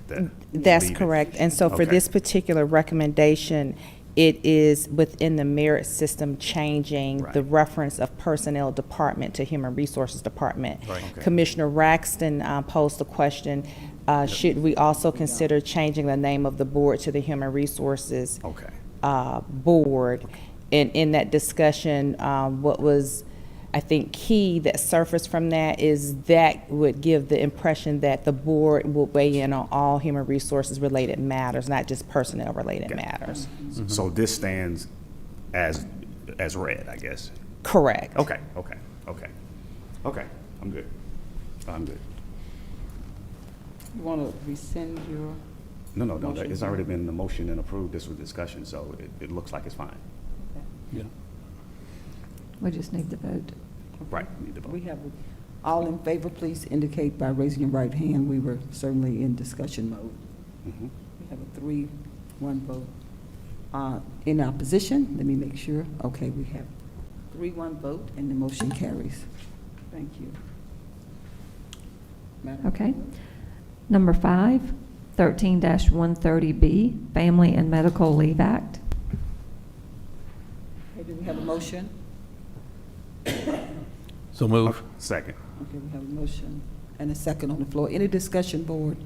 That's
leave it.
correct. And so for
Okay.
this particular recommendation, it is within the merit system changing the
Right.
reference of personnel department to human resources department.
Right. Okay.
Commissioner Raxton posed the question, should we also consider changing the name of the board to the human resources
Okay.
board? And in that discussion, what was, I think, key that surfaced from that is that would give the impression that the board will weigh in on all human resources related matters, not just personnel related matters.
So this stands as read, I guess.
Correct.
Okay. I'm good.
You want to rescind your?
No.
Motion.
It's already been the motion and approved. This was discussion, so it looks like it's fine.
Yeah.
We just need the vote.
Right. Need to vote.
We have, all in favor, please indicate by raising your right hand. We were certainly in discussion mode.
Mhm.
We have a 3-1 vote. In opposition, let me make sure. Okay, we have 3-1 vote, and the motion carries. Thank you. Madam
Okay.
Clerk?
Number 5, 13-130B, Family and Medical Leave Act.
Okay, do we have a motion?
So move.
Second.
Okay, we have a motion and a second on the floor. Any discussion, board?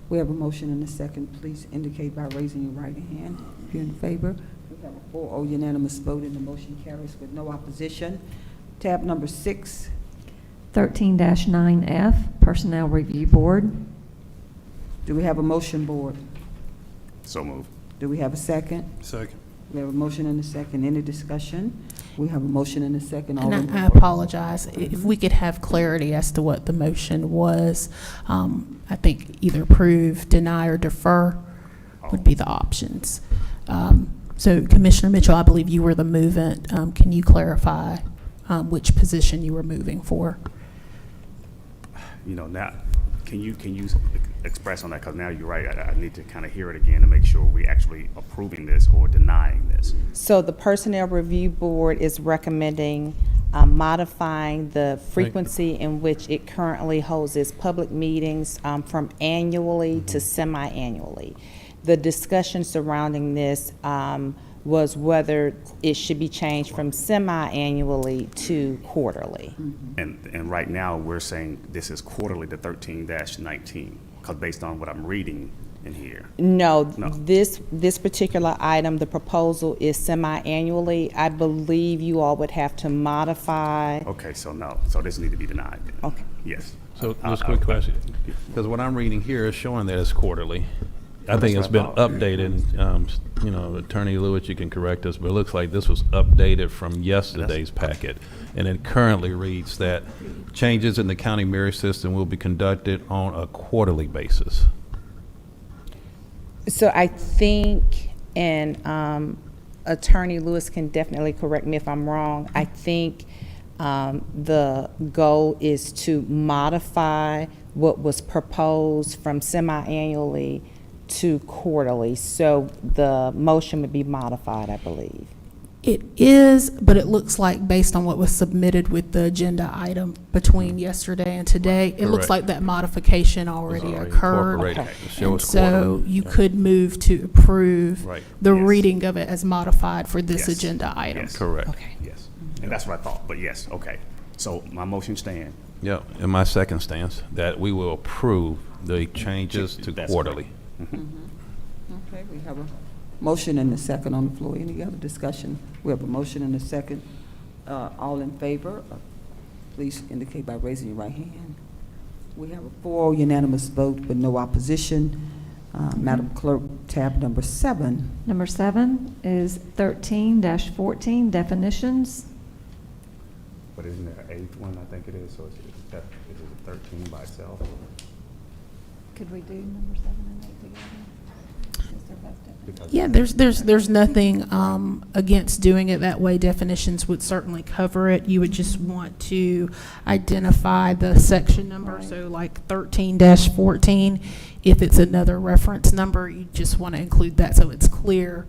We have a motion and a second. Please indicate by raising your right hand if you're in favor. We have a 4-0 unanimous vote, and the motion carries with no opposition. Tab number 6.
13-9F, Personnel Review Board.
Do we have a motion, board?
So move.
Do we have a second?
Second.
We have a motion and a second. Any discussion? We have a motion and a second. All in-
And I apologize. If we could have clarity as to what the motion was, I think either approve, deny, or defer would be the options. So Commissioner Mitchell, I believe you were the movant. Can you clarify which position you were moving for?
Now, can you express on that? Because now you're right, I need to kind of hear it again to make sure we actually approving this or denying this.
So the Personnel Review Board is recommending modifying the frequency in which it currently holds its public meetings from annually to semi-annually. The discussion surrounding this was whether it should be changed from semi-annually to quarterly.
And right now, we're saying this is quarterly to 13-19, because based on what I'm reading in here.
No,
No.
this particular item, the proposal is semi-annually. I believe you all would have to modify.
Okay, so no, so this need to be denied then.
Okay.
Yes.
So, just a quick question, because what I'm reading here is showing that it's quarterly. I think it's been updated, you know, Attorney Lewis, you can correct us, but it looks like this was updated from yesterday's packet. And it currently reads that changes in the county merit system will be conducted on a quarterly basis.
So I think, and Attorney Lewis can definitely correct me if I'm wrong, I think the goal is to modify what was proposed from semi-annually to quarterly. So the motion would be modified, I believe.
It is, but it looks like based on what was submitted with the agenda item between yesterday and today, it looks
Correct.
like that modification already occurred.
Incorporated. Show
And
it's
so
quarterly.
you could move to approve
Right.
the
Yes.
reading of it as modified for this
Yes.
agenda item.
Yes.
Correct.
Okay.
Yes, and that's what I thought, but yes, okay. So my motion stand.
Yeah, and my second stance, that we will approve the changes to
That's
quarterly.
Okay, we have a motion and a second on the floor. Any other discussion? We have a motion and a second. All in favor, please indicate by raising your right hand. We have a 4 unanimous vote with no opposition. Madam Clerk, tab number 7.
Number 7 is 13-14, definitions.
But isn't there an 8th one, I think it is, so is it 13 by itself?
Could we do number 7 and 8 together?
Yeah, there's nothing against doing it that way. Definitions would certainly cover it. You would just want to identify the section number.
Right.
So like 13-14, if it's another reference number, you just want to include that so it's clear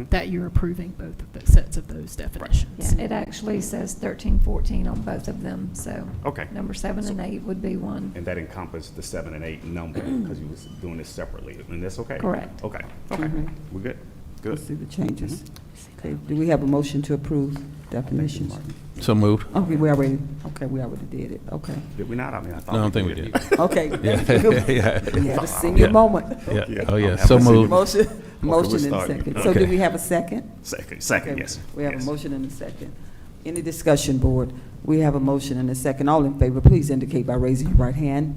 that you're approving both of the sets of those definitions.
Yeah, it actually says 13-14 on both of them, so.
Okay.
Number 7 and 8 would be one.
And that encompassed the 7 and 8 number, because you was doing this separately, and that's okay?
Correct.
Okay, okay, we're good,
Let's see
good.
the changes. Okay, do we have a motion to approve definitions?
So moved.
Okay, we already did it. Okay.
Did we not? I mean, I thought.
No, I don't think we did.
Okay.
Yeah.
You had a senior moment.
Yeah,
Yeah.
oh, yeah,
I'm
so
having a
moved.
Motion
we're
and
starting.
second. So do
Okay.
we have a second?
Second,
Okay,
yes.
We have a
yes.
motion and a second. Any discussion, board? We have a motion and a second. All in favor, please indicate by raising your right hand.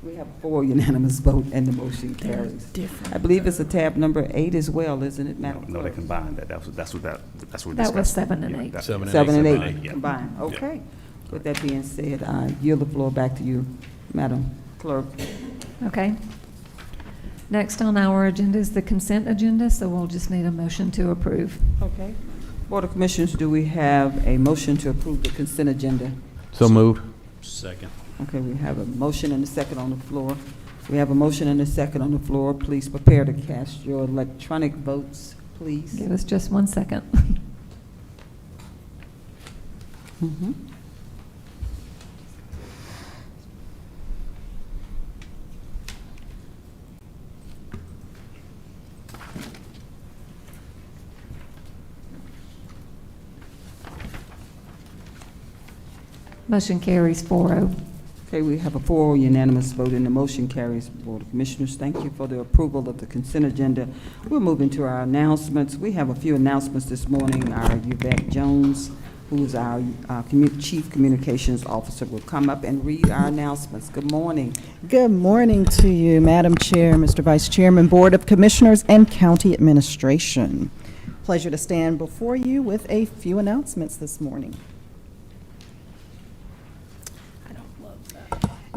We have 4 unanimous vote, and the motion carries.
Different.
I believe it's a tab number 8 as well, isn't it, Madam
No, they
Clerk?
combined that, that's what we
That was
discussed.
7 and
Yeah,
8.
that-
7 and
7 and
7
8
and 8.
combined. Okay. With that being said, I yield the floor back to you, Madam Clerk.
Okay. Next on our agenda is the consent agenda, so we'll just need a motion to approve.
Okay. Board of Commissioners, do we have a motion to approve the consent agenda?
So moved.
Second.
Okay, we have a motion and a second on the floor. We have a motion and a second on the floor. Please prepare to cast your electronic votes, please.
Give us just 1 second.
Mhm.
Motion carries 4-0.
Okay, we have a 4 unanimous vote, and the motion carries. Board of Commissioners, thank you for the approval of the consent agenda. We're moving to our announcements. We have a few announcements this morning. Our Yvette Jones, who is our Chief Communications Officer, will come up and read our announcements. Good morning.
Good morning to you, Madam Chair, Mr. Vice Chairman, Board of Commissioners, and County Administration. Pleasure to stand before you with a few announcements this morning.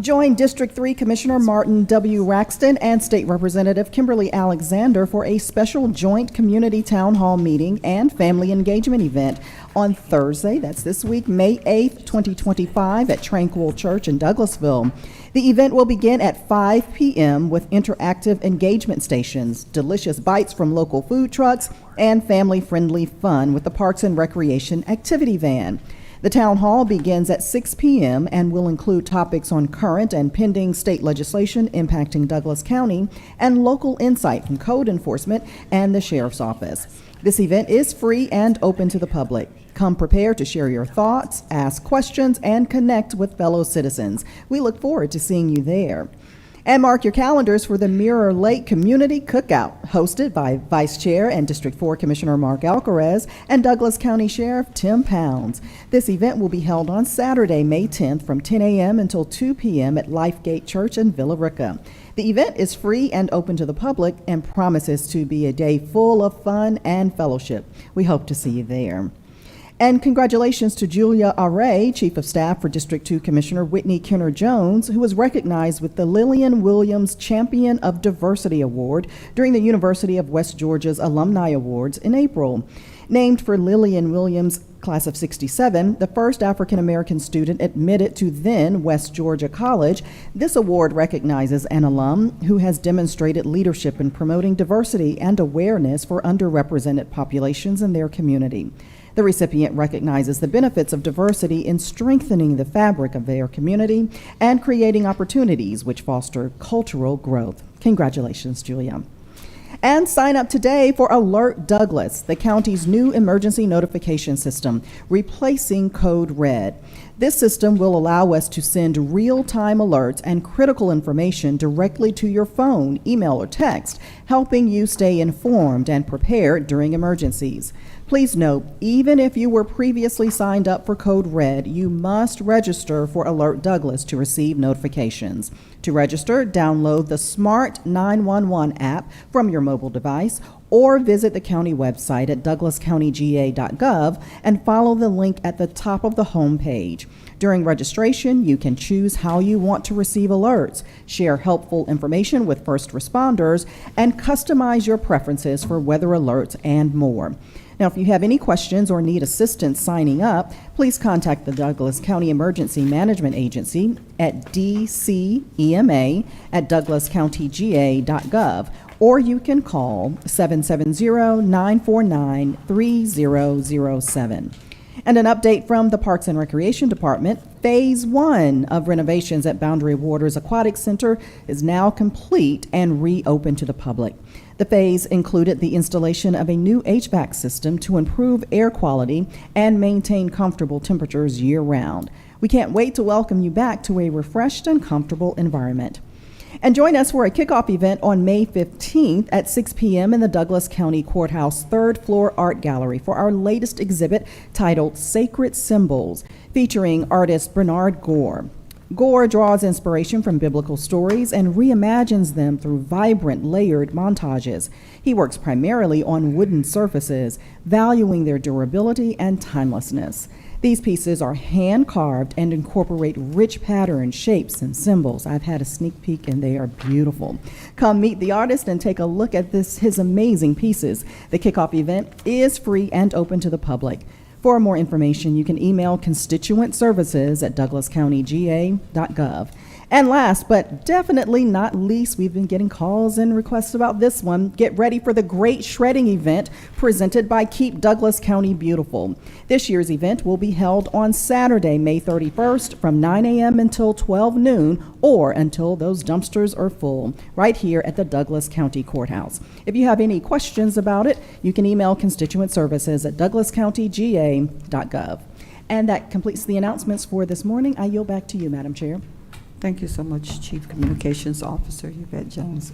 Join District 3 Commissioner Martin W. Raxton and State Representative Kimberly Alexander for a special joint community town hall meeting and family engagement event on Thursday, that's this week, May 8th, 2025, at Tranquil Church in Douglasville. The event will begin at 5 p.m. with interactive engagement stations, delicious bites from local food trucks, and family-friendly fun with the Parks and Recreation activity van. The town hall begins at 6 p.m. and will include topics on current and pending state legislation impacting Douglas County and local insight from code enforcement and the sheriff's office. This event is free and open to the public. Come prepared to share your thoughts, ask questions, and connect with fellow citizens. We look forward to seeing you there. And mark your calendars for the Mirror Lake Community Cookout, hosted by Vice Chair and District 4 Commissioner Mark Alcaraz and Douglas County Sheriff Tim Pounds. This event will be held on Saturday, May 10th from 10 a.m. until 2 p.m. at Lifegate Church in Villa Rica. The event is free and open to the public and promises to be a day full of fun and fellowship. We hope to see you there. And congratulations to Julia Array, Chief of Staff for District 2 Commissioner Whitney Kenner Jones, who was recognized with the Lillian Williams Champion of Diversity Award during the University of West Georgia's Alumni Awards in April. Named for Lillian Williams, class of 67, the first African-American student admitted to then West Georgia College, this award recognizes an alum who has demonstrated leadership in promoting diversity and awareness for underrepresented populations in their community. The recipient recognizes the benefits of diversity in strengthening the fabric of their community and creating opportunities which foster cultural growth. Congratulations, Julia. And sign up today for Alert Douglas, the county's new emergency notification system, replacing Code Red. This system will allow us to send real-time alerts and critical information directly to your phone, email, or text, helping you stay informed and prepared during emergencies. Please note, even if you were previously signed up for Code Red, you must register for Alert Douglas to receive notifications. To register, download the Smart 911 app from your mobile device or visit the county website at douglascountyga.gov and follow the link at the top of the home page. During registration, you can choose how you want to receive alerts, share helpful information with first responders, and customize your preferences for weather alerts and more. Now, if you have any questions or need assistance signing up, please contact the Douglas County Emergency Management Agency at dcema@douglascountyga.gov, or you can call 770-949-3007. And an update from the Parks and Recreation Department, Phase 1 of renovations at Boundary Waters Aquatic Center is now complete and reopened to the public. The phase included the installation of a new HVAC system to improve air quality and maintain comfortable temperatures year-round. We can't wait to welcome you back to a refreshed and comfortable environment. And join us for a kickoff event on May 15th at 6 p.m. in the Douglas County Courthouse third floor art gallery for our latest exhibit titled Sacred Symbols, featuring artist Bernard Gore. Gore draws inspiration from biblical stories and reimagines them through vibrant, layered montages. He works primarily on wooden surfaces, valuing their durability and timelessness. These pieces are hand-carved and incorporate rich patterns, shapes, and symbols. I've had a sneak peek, and they are beautiful. Come meet the artist and take a look at his amazing pieces. The kickoff event is free and open to the public. For more information, you can email constituentservices@douglascountyga.gov. And last, but definitely not least, we've been getting calls and requests about this one. Get ready for the Great Shredding event presented by Keep Douglas County Beautiful. This year's event will be held on Saturday, May 31st from 9 a.m. until 12 noon or until those dumpsters are full, right here at the Douglas County Courthouse. If you have any questions about it, you can email constituentservices@douglascountyga.gov. And that completes the announcements for this morning. I yield back to you, Madam Chair.
Thank you so much, Chief Communications Officer Yvette Jones.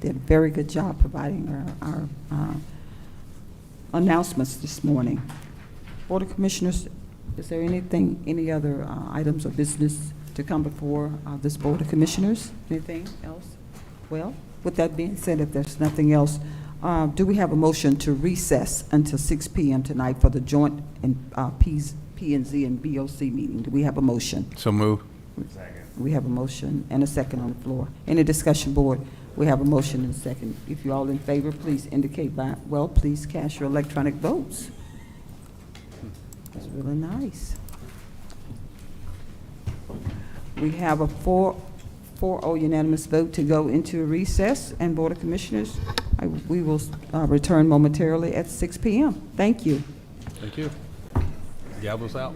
Did a very good job providing our announcements this morning. Board of Commissioners, is there any other items of business to come before this Board of Commissioners? Anything else? Well, with that being said, if there's nothing else, do we have a motion to recess until 6 p.m. tonight for the joint P&Z and BOC meeting? Do we have a motion?
So move.
Second.
We have a motion and a second on the floor. Any discussion, board? We have a motion and a second. If you're all in favor, please indicate by, well, please cast your electronic votes. That's really nice. We have a 4-0 unanimous vote to go into recess, and Board of Commissioners, we will return momentarily at 6 p.m. Thank you.
Thank you. Gavel's out.